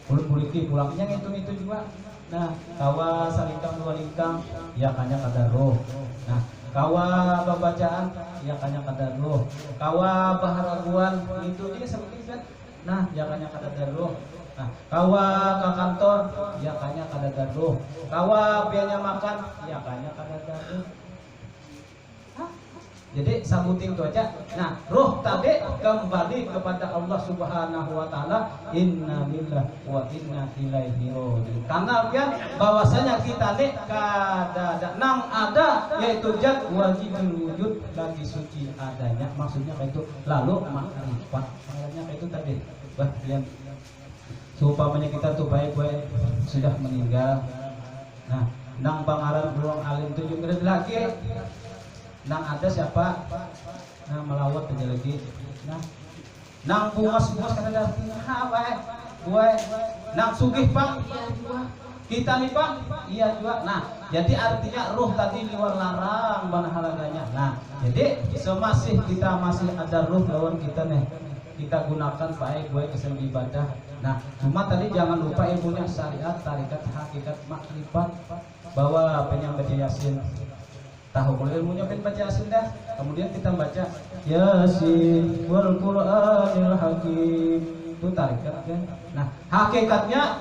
Speaker 1: puliki pulangnya itu juga. Nah, kawa salingkang dua lingkang ya kanya kada roh. Nah, kawa babacaan ya kanya kada roh. Kawa baharaguan itu dia seperti kan. Nah, ya kanya kada roh. Nah, kawa ke kantor ya kanya kada roh. Kawa biaya makan ya kanya kada roh. Jadi sambutin itu aja. Nah, roh tadi kembali kepada Allah Subhanahu wa taala, inna lillahi wa inna ilaihi raji'un. Karena kan bahwasanya kita nih kada nang ada yaitu zat wajibul wujud lagi suci adanya. Maksudnya kayak itu. Lalu makrifat. Maknanya kayak itu tadi. Bagian supaya kita tuh baik-baik sudah meninggal. Nah, nang pangaran beruang alim 7 menit lagi. Nang ada siapa? Nah, melawat aja lagi. Nah, nang bungas-bungas kada ada apa gue nang sugih Pak iya juga. Kita nih Pak iya juga. Nah, jadi artinya ruh tadi luar larang mana halaganya. Nah, jadi semasih kita masih ada ruh lawan kita nih. Kita gunakan baik gue kesan ibadah. Nah, cuma tadi jangan lupa ilmunya syariat, tarikat, hakikat, makrifat bahwa penyambat Yasin. Tahu kalau ilmunya kan baca Yasin dah. Kemudian kita baca Yasin wal Qur'anil Hakim. Itu tarikat kan. Nah, hakikatnya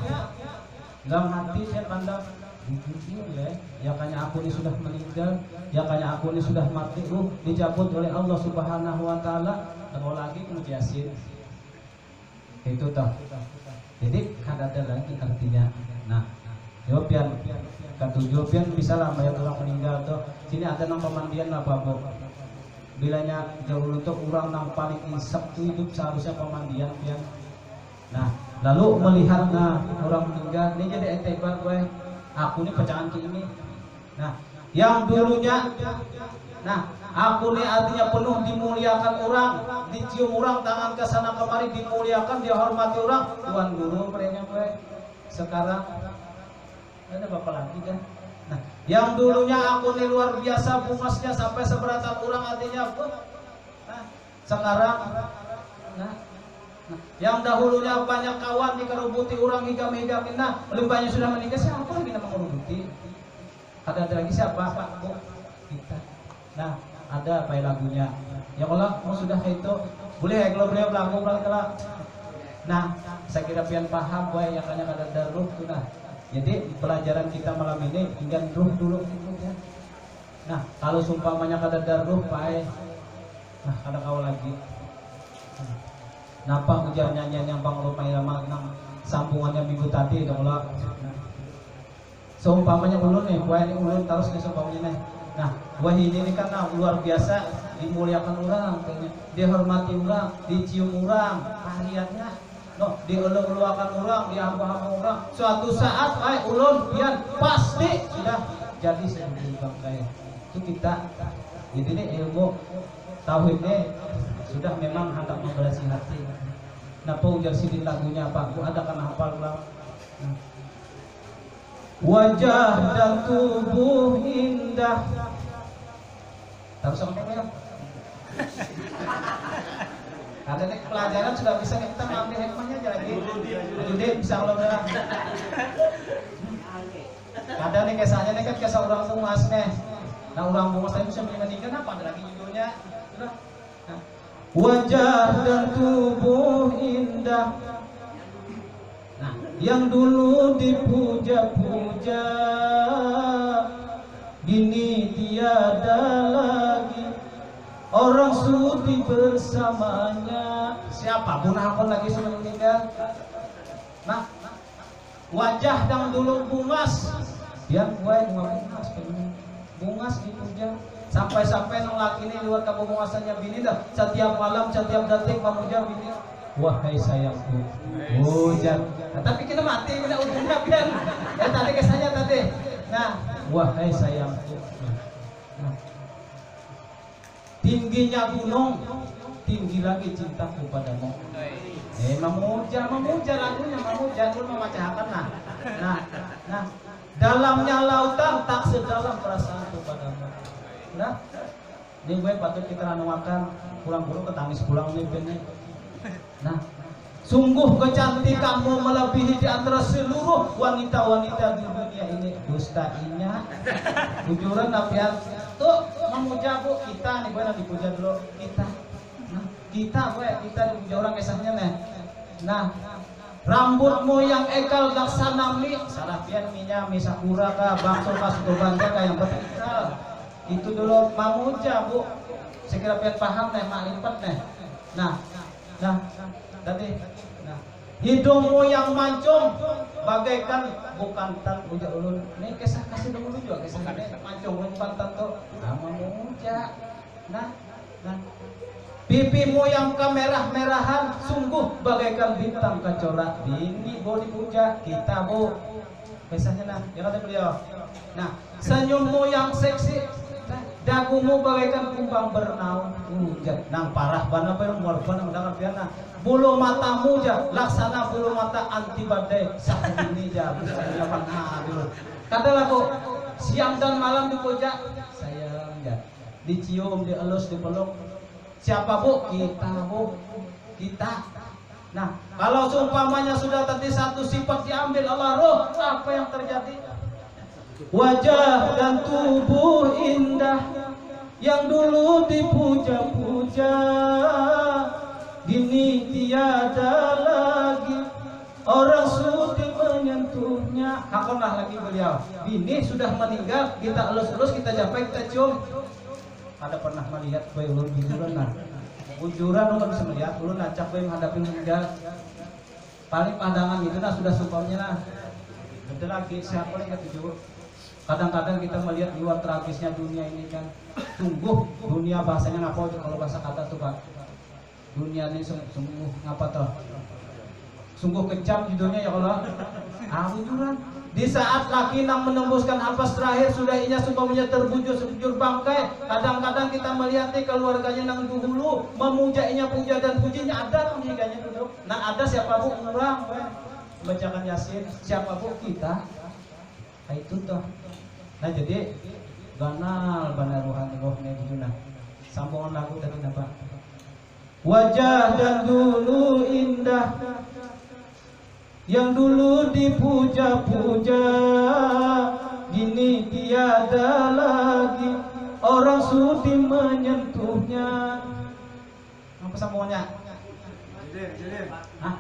Speaker 1: dalam hati saya pandang ya kanya aku ini sudah meninggal, ya kanya aku ini sudah mati, dicabut oleh Allah Subhanahu wa taala. Kalau lagi kemudian Yasin. Itu tahu. Jadi kada ada lagi artinya. Nah, jawaban ketujuan bisa lah bayar orang meninggal tuh. Sini ada nang pemandian apa Bu? Bilanya jauh untuk orang nang paling insaf tuh hidup seharusnya pemandian ya. Nah, lalu melihat orang meninggal ini jadi etebar gue. Aku nih pecahan ini. Nah, yang dulunya nah, aku nih artinya penuh dimuliakan orang, dicium orang tangan ke sana kemari dimuliakan, dihormati orang. Tuan guru mereka gue. Sekarang ada bapak lagi kan? Nah, yang dulunya aku nih luar biasa bungasnya sampai seberatan orang artinya pun. Nah, sekarang nah, yang dahulunya banyak kawan dikerubuti orang higam-higamin. Nah, limbahnya sudah meninggal siapa lagi nama mengerubuti? Ada lagi siapa Pak Bu? Kita. Nah, ada apa lagunya? Ya Allah, mau sudah itu boleh kalau beliau lagu telah. Nah, saya kira pian paham gue yang hanya kada daruh tuh nah. Jadi pelajaran kita malam ini tinggal ruh dulu ya. Nah, kalau sumpamanya kada daruh pae. Nah, kada kau lagi. Napa ujar nyanyian yang bang lupa irama nang sambungannya minggu tadi dong lah. Seumpamanya ulun nih, wah ini ulun terus nih seumpamanya nih. Nah, wah ini kan luar biasa dimuliakan orang, dihormati orang, dicium orang, pahriatnya, no, dielung-elungkan orang, dihamba-hamba orang. Suatu saat, ulun pian pasti sudah jadi seperti bangkai. Itu kita, jadi ini ilmu tauhidnya sudah memang hendak membersih hati. Nah, ujar sidin lagunya apa? Aku ada kan hafal ulang. Wajah dan tubuh indah. Tahu sama ya? Karena ini pelajaran sudah bisa kita ambil hikmahnya aja lagi. Jadi bisa kalau benar. Kadang nih kisahnya nih kan kisah orang bungas nih. Nah orang bungas tadi bisa meninggal apa? Ada lagi judulnya. Nah, wajah dan tubuh indah. Nah, yang dulu dipuja-puja, kini tiada lagi. Orang sudi bersamanya. Siapa? Bunahapun lagi sudah meninggal. Nah, wajah yang dulu bungas, dia bungas, bungas dipuja. Sampai-sampai nang laki ini luar kabungasannya bini dah. Setiap malam, setiap detik memuja bini. Wahai sayangku, hujan. Nah, tapi kita mati, kita ujungnya pian. Tadi kesannya tadi. Nah, wahai sayangku. Nah, tingginya gunung, tinggi lagi cintaku padamu. Memuja lagunya, memuja itu memacahkan. Nah, dalamnya lautan tak sedalam perasaanku padamu. Nah, ini gue patut kita makan pulang-pulang ketangis pulang nih bener. Nah, sungguh kecantikanmu melebihi di antara seluruh wanita-wanita di dunia ini. Dustainya, bujuran nabian. Tuh memuja bu kita nih, gue nanti dipuja dulu kita. Nah, kita dipuja orang kisahnya nih. Nah, rambutmu yang ekal laksana mi, salah pian minya misakura ka, bakso ka, suku bangga ka yang betikal. Itu dulu memuja bu. Sekira pian paham nih, maklipet nih. Nah, tadi, hidungmu yang mancung bagaikan bukan tan uja ulun. Ini kisah kasih dulu juga kisah ini mancung bukan tan tuh. Nama muja. Nah, pipimu yang kemerah-merahan sungguh bagaikan bintang kecorak. Ini boleh dipuja kita bu. Kisahnya yang kata beliau. Nah, senyummu yang seksi. Dagumu bagaikan kumbang bernaung. Nang parah bana perang warban mendengar piana. Bulu matamu ja laksana bulu mata anti badai saat ini ja bisa panah dulu. Katalah bu, siang dan malam dipuja sayang ja, dicium, dielus, dipeluk. Siapa bu? Kita bu, kita. Nah, kalau seumpamanya sudah tadi satu sifat diambil Allah roh, apa yang terjadi? Wajah dan tubuh indah yang dulu dipuja-puja, kini tiada lagi. Orang sudi menyentuhnya. Hakonah lagi beliau. Bini sudah meninggal, kita elus-elus, kita japai, kita cium. Ada pernah melihat bayi ulun bujuran nah? Bujuran ulun bisa melihat ulun acak bayi menghadapi meninggal. Paling pandangan itu nah sudah sumpahnya nah. Betul lagi siapa lagi ketujuh. Kadang-kadang kita melihat di luar tragisnya dunia ini kan. Sungguh dunia bahasanya ngapa kalau bahasa kata tuh Pak. Dunia ini sungguh ngapa toh? Sungguh kejam judulnya ya Allah. Bujuran. Di saat laki nang menembuskan nafas terakhir sudah inya sumpahnya terbujur sebujur bangkai. Kadang-kadang kita melihat nih keluarganya nang dulu memuja inya puja dan pujinya ada meninggalnya duduk. Nah ada siapa bu? Orang bacakan Yasin. Siapa bu? Kita. Nah itu toh. Nah jadi ganal bana rohani gitu nah. Sambungan lagu tadi apa? Wajah dan dulu indah yang dulu dipuja-puja, kini tiada lagi. Orang sudi menyentuhnya. Apa sambungannya? Hah?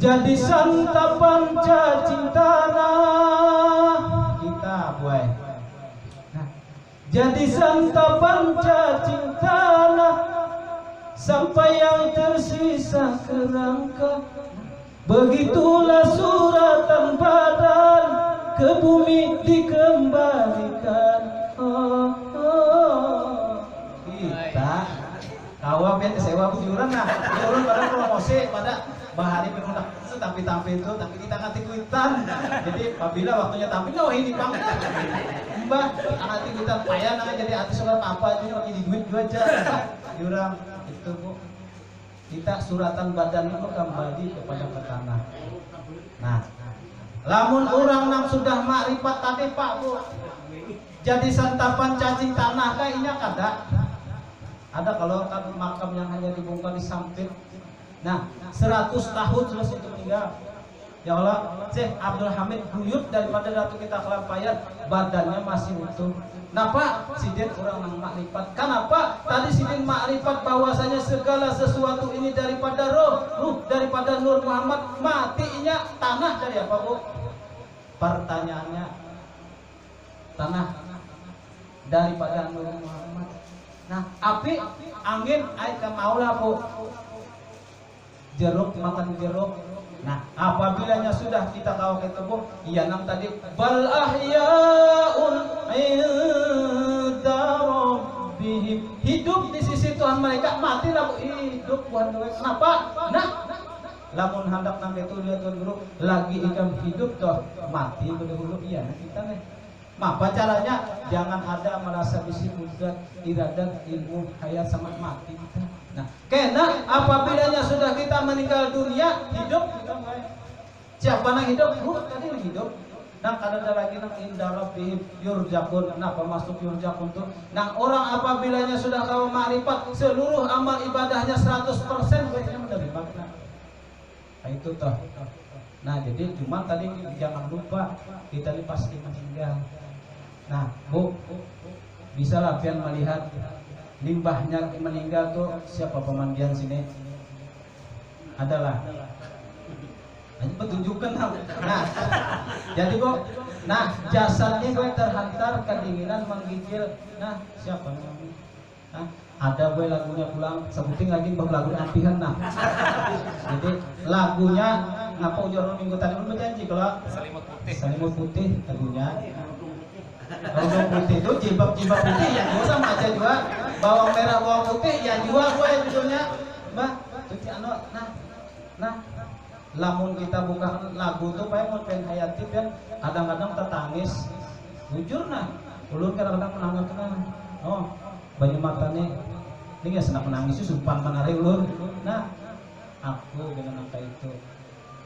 Speaker 1: Jadi santapan cacintana kita buai. Nah, jadi santapan cacintana sampai yang tersisa kerangka. Begitulah suratan badan ke bumi dikembalikan. Kita kawa biar sewa bujuran nah. Orang pada promosi pada bahari penuh tampil itu, tapi kita nganti kuitan. Jadi apabila waktunya tampil, oh ini bang, mbah, nganti kuitan payah nang jadi artis surat apa itu lagi di duit dua aja. Jurang itu bu, kita suratan badan itu kembali kepada tanah. Nah, lamun orang nang sudah makrifat tadi pak bu, jadi santapan cacing tanah kayaknya kada. Ada kalau kan makam yang hanya dibongkar di samping. Nah, 100 tahun sudah situ meninggal. Ya Allah, Syekh Abdul Hamid buyut daripada Ratu kita kelampayan, badannya masih utuh. Kenapa? Sidin orang nang makrifat. Kenapa? Tadi sidin makrifat bahwasanya segala sesuatu ini daripada ruh daripada Nur Muhammad, matinya tanah dari apa, Bu? Pertanyaannya, tanah daripada Nur Muhammad. Nah, api, angin, air ke maula, Bu. Jeruk makan jeruk. Nah, apabilanya sudah kita tahu ketemu, iya nam tadi bal ahyaun inda rabbihim, hidup di sisi Tuhan mereka, mati lalu hidup buat mereka. Kenapa? Nah, lamun hendak nang itu lihat dulu lagi ikam hidup toh mati dulu iya nah kita nih. Apa caranya? Jangan ada merasa bisi kudrat, iradat, ilmu, hayat sama mati kita. Nah, karena apabilanya sudah kita meninggal dunia, hidup kita baik. Siapa yang hidup? Tadi hidup. Nah, ada lagi nang inda rabbihim yurjaqun. Kenapa masuk yurjaqun tuh? Nah, orang apabilanya sudah kau makrifat, seluruh amal ibadahnya 100% biasanya menerima. Nah, itu toh. Nah, jadi cuma tadi jangan lupa kita ini pasti meninggal. Nah, Bu, bisa lah pian melihat limbahnya meninggal tuh siapa pemandian sini? Adalah. Hanya petunjukkan. Nah, jadi Bu, nah jasadnya gue terhantar kedinginan menggigil. Nah, siapa namanya? Nah, ada gue lagunya pulang sebutin lagi bahwa lagu ampihan nah. Jadi lagunya ngapa ujar minggu tadi belum berjanji kalau Selimut Putih lagunya. Kalau putih itu jilbab putih ya juga sama aja juga. Bawang merah bawang putih ya juga gue judulnya. Mbak, cuci anu nah lamun kita buka lagu tuh paling mau pengen hayati kan kadang-kadang tertangis. Jujur nah, ulun kadang-kadang menangis. Oh, banyu matanya ini ya senang menangis itu sumpan panare ulun. Nah, aku dengan angka itu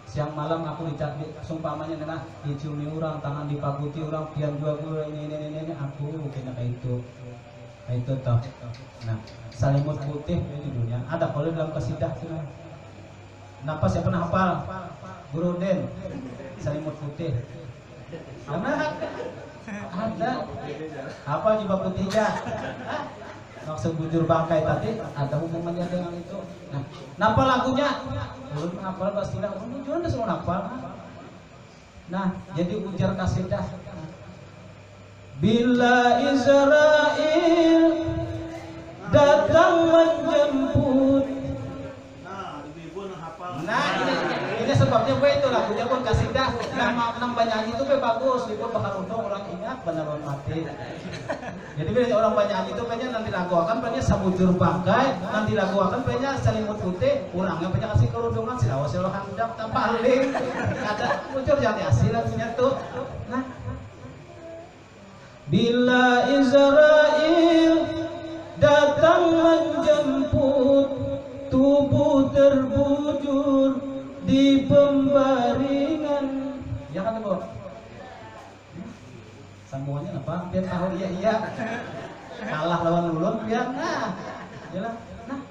Speaker 1: siang malam aku dicari sumpamanya nah diciumi orang tangan dipakuti orang pian dua gue ini aku kena kayak itu toh. Nah, Selimut Putih itu judulnya ada kalau dalam kasidah tuh. Kenapa siapa pernah hafal? Guru Den Selimut Putih. Karena ada apa jubah putihnya? Maksud bujur bangkai tadi ada hubungannya dengan itu. Nah, napa lagunya? Belum hafal pastilah. Bujuran semua hafal. Nah, jadi ujar kasidah. Bila Israel datang menjemput. Nah, ini sebabnya gue itu lagunya pun kasidah. Nama banyak itu gue bagus, itu bakal untung orang ingat benar mati. Jadi bila orang banyak itu banyak nanti lagu akan banyak samujur bangkai, nanti lagu akan banyak Selimut Putih, orangnya banyak kasih kerudungan silawas silau handap tanpa paling ada mujur jangan dihasil lagunya tuh. Nah, bila Israel datang menjemput, tubuh terbujur di pembaringan. Ya kan Bu? Semuanya apa? Biar tahu iya. Kalah lawan ulun biar nah. Jelas. Nah.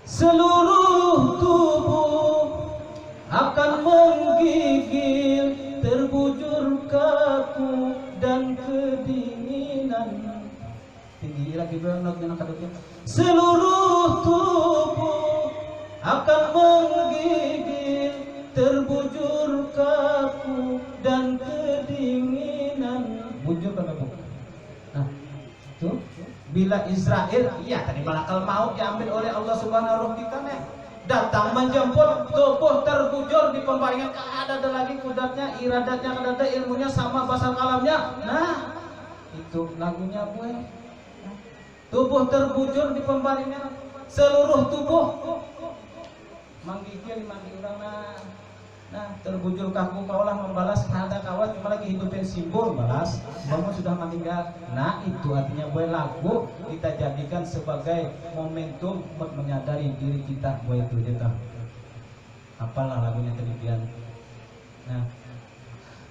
Speaker 1: Seluruh tubuh akan menggigil, terbujur kaku dan kedinginan. Tinggi lagi berenang dengan kaduknya. Seluruh tubuh akan menggigil, terbujur kaku dan kedinginan. Bujur kata Bu. Nah, itu bila Israel, iya tadi malakal maut diambil oleh Allah Subhanahu wa taala. datang menjemput, tubuh terbujur di pembaringan, ada lagi kudatnya, iradatnya, ada ilmunya sama bahasa kalamnya. Nah, itu lagunya gue. Tubuh terbujur di pembaringan, seluruh tubuh manggigil mandi orang. Nah, terbujur kaku kaulah membalas ada kawan cuma lagi hidupin simbol balas kamu sudah meninggal. Nah, itu artinya gue lagu kita jadikan sebagai momentum untuk menyadari diri kita gue itu kita. Apalah lagunya demikian. Nah,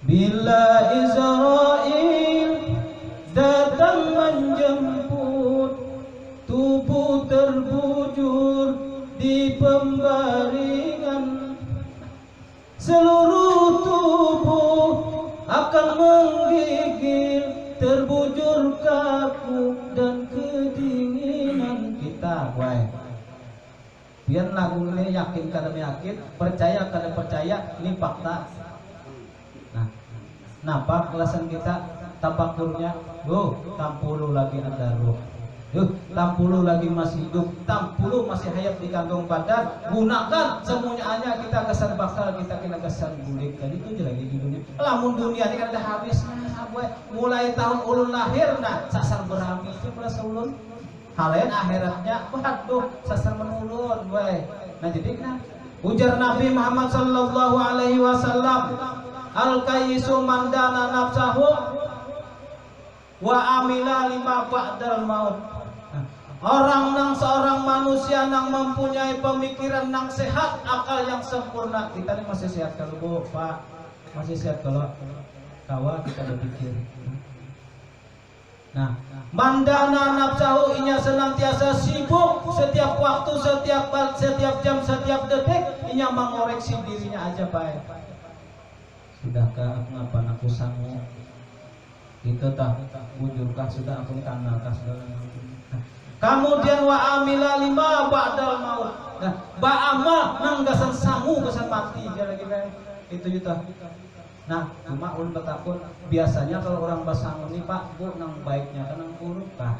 Speaker 1: bila Israel datang menjemput, tubuh terbujur di pembaringan, seluruh tubuh akan menggigil, terbujur kaku dan kedinginan. Kita gue biar lagu ini yakin kada yakin, percaya kada percaya, ini fakta. Nah, napa kelasan kita tapakurnya? Tampulu lagi ada roh. 60 lagi masih hidup, 60 masih hayat di kantong badan. Gunakan semuanya kita kesan bakal, kita kena kesan bulik. Jadi itu lagi di dunia. Lamun dunia ini kan udah habis. Nah, mulai tahun ulun lahir, nah sasar berami itu pada seulun. Halain akhiratnya, waduh sasar menulun, gue. Nah jadi nah, ujar Nabi Muhammad sallallahu alaihi wasallam, al-kayyisu mandana nafsahu wa amila lima ba'dal maut. Orang nang seorang manusia nang mempunyai pemikiran nang sehat, akal yang sempurna. Kita ini masih sehat kalau Bu, Pak, masih sehat kalau kawa kita berpikir. Nah, mandana nafsahu, inya senantiasa sibuk setiap waktu, setiap jam, setiap detik, inya mengoreksi dirinya aja baik. Sudahkah aku ngapa aku sanggup? Itu tak wujudkah sudah aku kanalkah sudah. Kemudian wa amila lima ba'dal maut. Nah, ba'ama nang gasan sangu gasan mati dia lagi kan. Itu juta. Nah, cuma ulun bertakun biasanya kalau orang basangun ini Pak, Bu, nang baiknya kan nang urut Pak.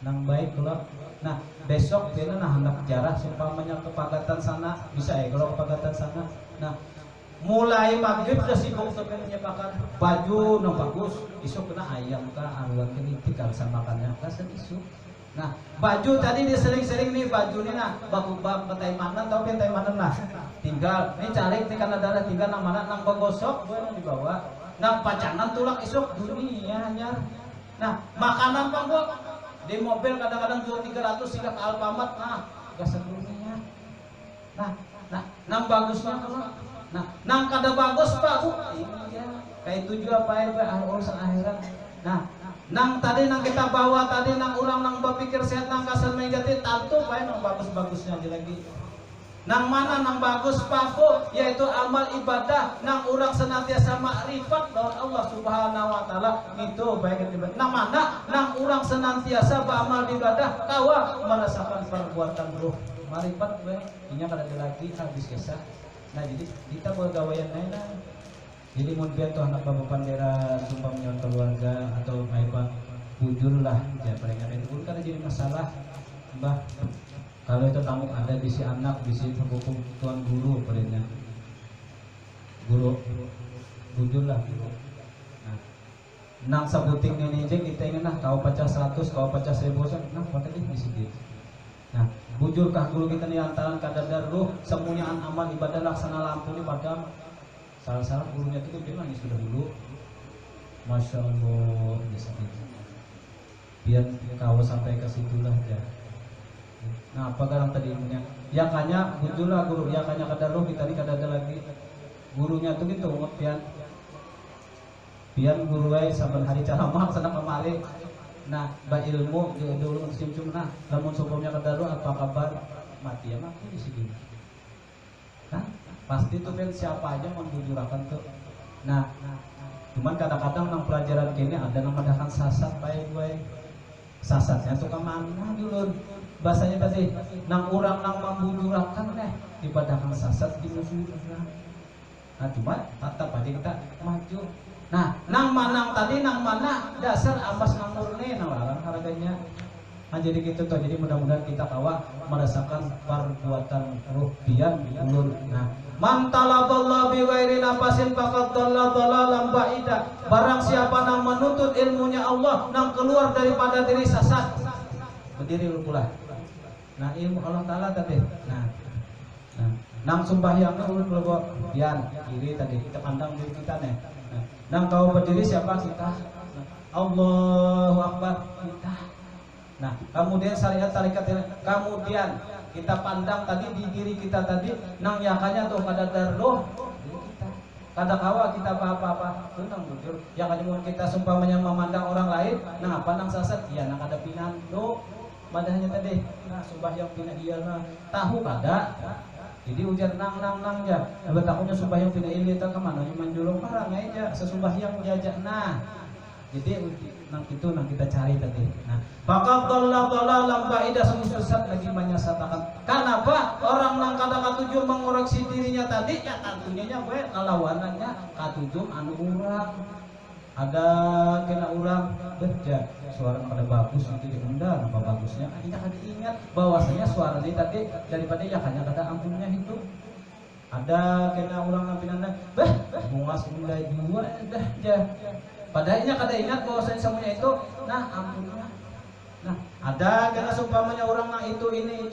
Speaker 1: Nang baik kalau. Nah, besok dia nah hendak jarah seumpamanya ke Pagatan sana, bisa ya kalau ke Pagatan sana. Nah, mulai maghrib sudah sibuk sampai menyepakan baju nang bagus, isu kena ayam kah, aruan kenitik alasan makannya kasih isu. Nah, baju tadi dia sering-sering nih baju nih nah, baku bab petai mana tau petai mana lah. Tinggal nih cari nih karena darah tinggal nang mana nang bagosok gue nang dibawa. Nang pacanan tulak isuk dunia hanya. Nah, makanan Bang Bu di mobil kadang-kadang jual 300 hingga ke Alfamart. Nah, gas dunia. Nah, nang bagusnya kalau nah, nang kada bagus Pak Bu. Iya. Kayak itu juga Pak ya urusan akhirat. Nah, nang tadi nang kita bawa tadi nang orang nang berpikir sehat nang kasar negatif tentu Pak nang bagus-bagusnya aja lagi. Nang mana nang bagus Pak Bu, yaitu amal ibadah nang orang senantiasa makrifat dengan Allah Subhanahu wa taala itu baik ibadah. Nang mana nang orang senantiasa beramal ibadah kawa merasakan perbuatan ruh. Makrifat bae, inya kada ada lagi habis kisah. Nah jadi kita bergawayan lain. Jadi mau biar tuh anak bapak pandera sumpah menyawan keluarga atau apa bujur lah ya paling ada itu karena jadi masalah mbah kalau itu tamu ada di si anak di si hukum tuan guru palingnya guru bujur lah gitu. Nah, nang sabuting ini aja kita ingin lah kau pecah 100 kau pecah 1000 nah pada di sini. Nah, bujur kah guru kita nih antaran kadar ruh semuanya amal ibadah laksana lampu ini padam. Salah-salah gurunya itu dia nangis sudah dulu. Masya Allah bisa gitu. Biar kau sampai ke situlah ya. Nah apa garang tadi punya? Ya kanya muncullah guru, ya kanya kadar roh kita ini kada ada lagi. Gurunya tuh gitu pian. Pian guru saban hari ceramah sana kemari. Nah, ba ilmu dulu cium-cium nah, lamun sopomnya kadar roh apa kabar? Mati ya mati di sini. Kan? Pasti tuh kan siapa aja membujurakan tuh. Nah, cuman kadang-kadang nang pelajaran kini ada yang madakan sasat baik gue. Sasatnya tuh kemana dulu? Bahasanya tadi nang orang nang membujurakan dipadakan sasat di musuh. Nah, cuma tetap aja kita maju. Nah, nang manang tadi nang mana dasar ambas nang murni nang larang harganya. Nah, jadi gitu tuh. Jadi mudah-mudahan kita kawa merasakan perbuatan ruhbian ulun. Nah, man talaballa bi ghairi nafasin faqad dhalla dhalalan ba'ida. Barang siapa yang menuntut ilmunya Allah nang keluar daripada diri sesat. Berdiri lu pula. Nah, ilmu Allah Taala tadi. Nah, nang sembahyangnya ulun kalau bian kiri tadi kita pandang diri kita nih. Nah, nang kau berdiri siapa kita? Nah, Allahu Akbar kita. Nah, kemudian syariat tarikat, kemudian kita pandang tadi di diri kita tadi nang yakanya tuh pada darloh kita. Kada kawa kita apa-apa tenang bujur. Yang kadang kita sumpamanya memandang orang lain, nang apa nang sasat ya nang ada pinando. Padahnya tadi, nah sembahyang pina iya nah tahu kada. Jadi ujar nang ya. Nah, takutnya sembahyang pina iya tak kemana cuma julung parang aja sesumbahyang jajak nah. Jadi nang itu nang kita cari tadi. Nah, faqad dhalla ba'ida sesat lagi menyesatkan. Kenapa orang nang kada katuju mengoreksi dirinya tadi ya tentunya gue lawanannya katuju anu urang. Ada kena orang beja suara pada bagus itu diundang apa bagusnya kita kada ingat bahwasanya suara ini tadi daripada ya hanya kada ampunnya itu ada kena orang nampinanda bunga semula dua dah ja padahalnya kada ingat bahwasanya semuanya itu nah ampunnya nah ada kena sumpamanya orang nang itu ini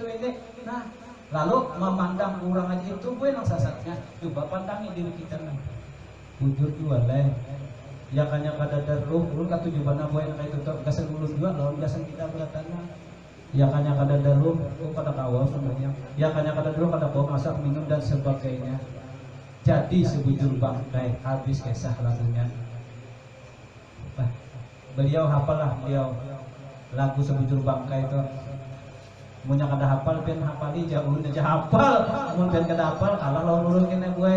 Speaker 1: nah lalu memandang orang aja itu gue nang sasatnya coba pandangi diri kita nang bujur jual ya kanya kada daruh ulun katuju bana boy na kay tutok gasan ulun juga lawan gasan kita beratana ya kanya kada daruh kada kawa sebenarnya ya kanya kada daruh kada bawa masak minum dan sebagainya jadi sebujur bangkai habis kisah lagunya beliau hafal lagu sebujur bangkai itu munya kada hafal pian hafali ja ulun aja hafal mun pian kada hafal kalah lawan ulun kene gue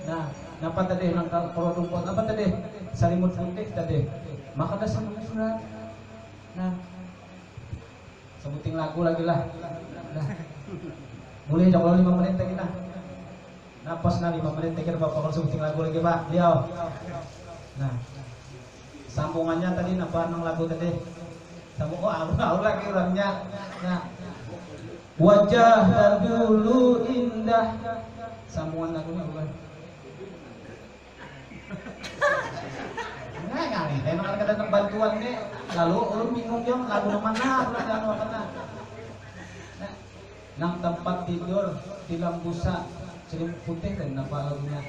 Speaker 1: nah apa tadi nang produk apa tadi salimut putih tadi maka ada surat nah sebuting lagu lagi lah nah boleh jauh 5 menit lagi nah napas na 5 menit lagi bapak kalau sebuting lagu lagi pak beliau nah sambungannya tadi napa nang lagu tadi sambung alur lagi orangnya nah wajah dulu indah sambungan lagunya bukan nah kali, emang ada bantuan nih, lalu ulun bingung dong lagu mana, nah, nang tempat tidur di lambusa selimut putih dan apa lagunya?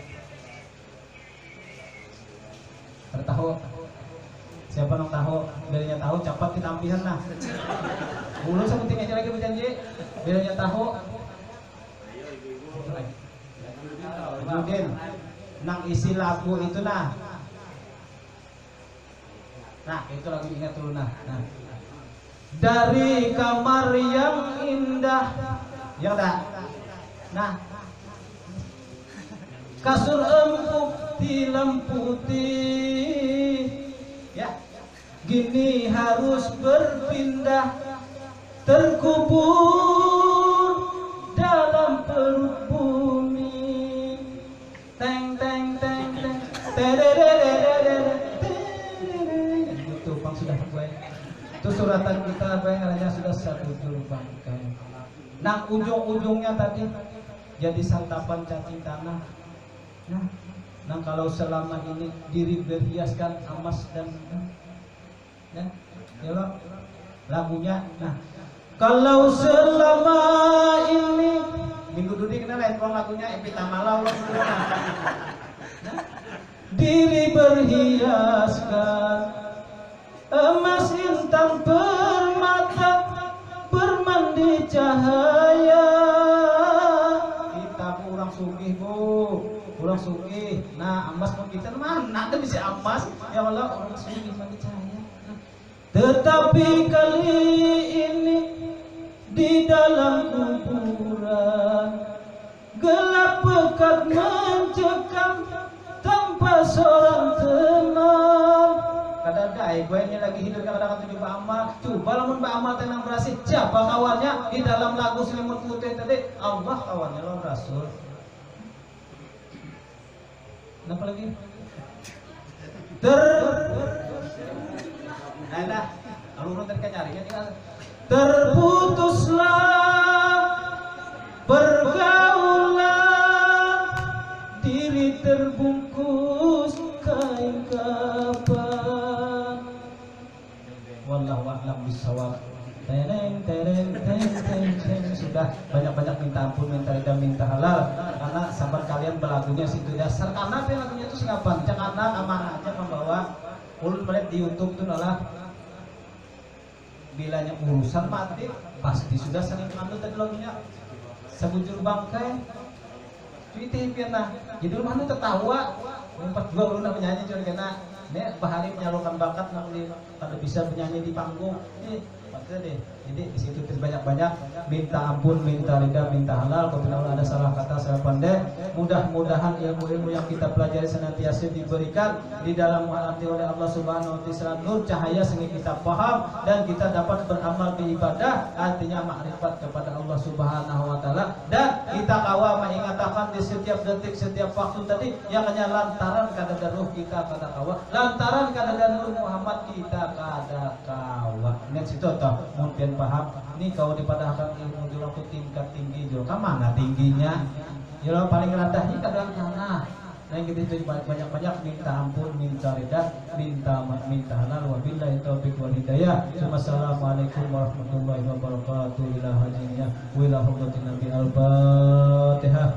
Speaker 1: Tertahu? Siapa nang tahu? Bedanya tahu cepat ditampihan lah. Ulun sebutin aja lagi berjanji, bedanya tahu. Kemudian nang isi lagu itu nah itu lagu ingat dulu nah dari kamar yang indah ya tak nah kasur empuk tilam putih ya gini harus berpindah terkubur dalam perut bumi teng teng teng teng itu bang sudah gue itu suratan kita gue ngaranya sudah satu bangkai nah ujung-ujungnya tadi jadi santapan cacing tanah nah kalau selama ini diri berhiaskan emas dan ya lagunya nah kalau selama ini minggu dudi kenal lain lagunya epitamala ulang diri berhiaskan emas intan permata bermandi cahaya kita kurang sugih kurang sugih nah emas pun kita mana ada bisa emas ya Allah orang sugih mandi cahaya tetapi kali ini di dalam kuburan gelap pekat mencekam tanpa seorang teman kadang-kadang gue ini lagi hidup kadang-kadang tujuh Pak Amal coba lamun Pak Amal tenang berhasil siapa kawannya di dalam lagu selimut putih tadi Allah kawannya lawan Rasul kenapa lagi nah alurun tadi kan nyarinya dia terputuslah pergaulan, diri terbungkus kain kapan. Wallahu a'lam bishawab. Tereng tereng tereng tereng tereng. Sudah banyak-banyak minta ampun, minta ridha, minta halal. Karena sahabat kalian belagunya situ dasar. Karena lagunya itu singapan. Jangan aman aja membawa. Ulun melihat di YouTube itu adalah bilanya urusan mati pasti sudah sering manut tadi lagunya. Sebujur bangkai. Cuiti piana. Jadi lu mana tertawa. 42 ulun nak menyanyi cuma kena. Nek bahari menyalurkan bakat nak kalau bisa menyanyi di panggung. Deh. Jadi di situ banyak-banyak minta ampun, minta ridha, minta halal. Apabila ada salah kata, salah pandai, mudah-mudahan ilmu-ilmu yang kita pelajari senantiasa diberikan di dalam hati oleh Allah Subhanahu wa taala nur cahaya sehingga kita paham dan kita dapat beramal beribadah, artinya makrifat kepada Allah Subhanahu wa taala. Dan kita kawa mengatakan di setiap detik, setiap waktu tadi yang hanya lantaran kadar ruh kita kada kawa, lantaran kadar nur Muhammad kita kada kawa. Ingat situ toh. Mungkin paham ini kau dipadahkan ilmu di waktu tingkat tinggi juga mana tingginya ya paling rendahnya kadang tanah. Nah gitu itu banyak-banyak minta ampun, minta ridha, minta halal. Wabillahi taufiq wal hidayah. Wassalamualaikum warahmatullahi wabarakatuh. Ila hadinya wa ila hurmatin nabi al-fatihah.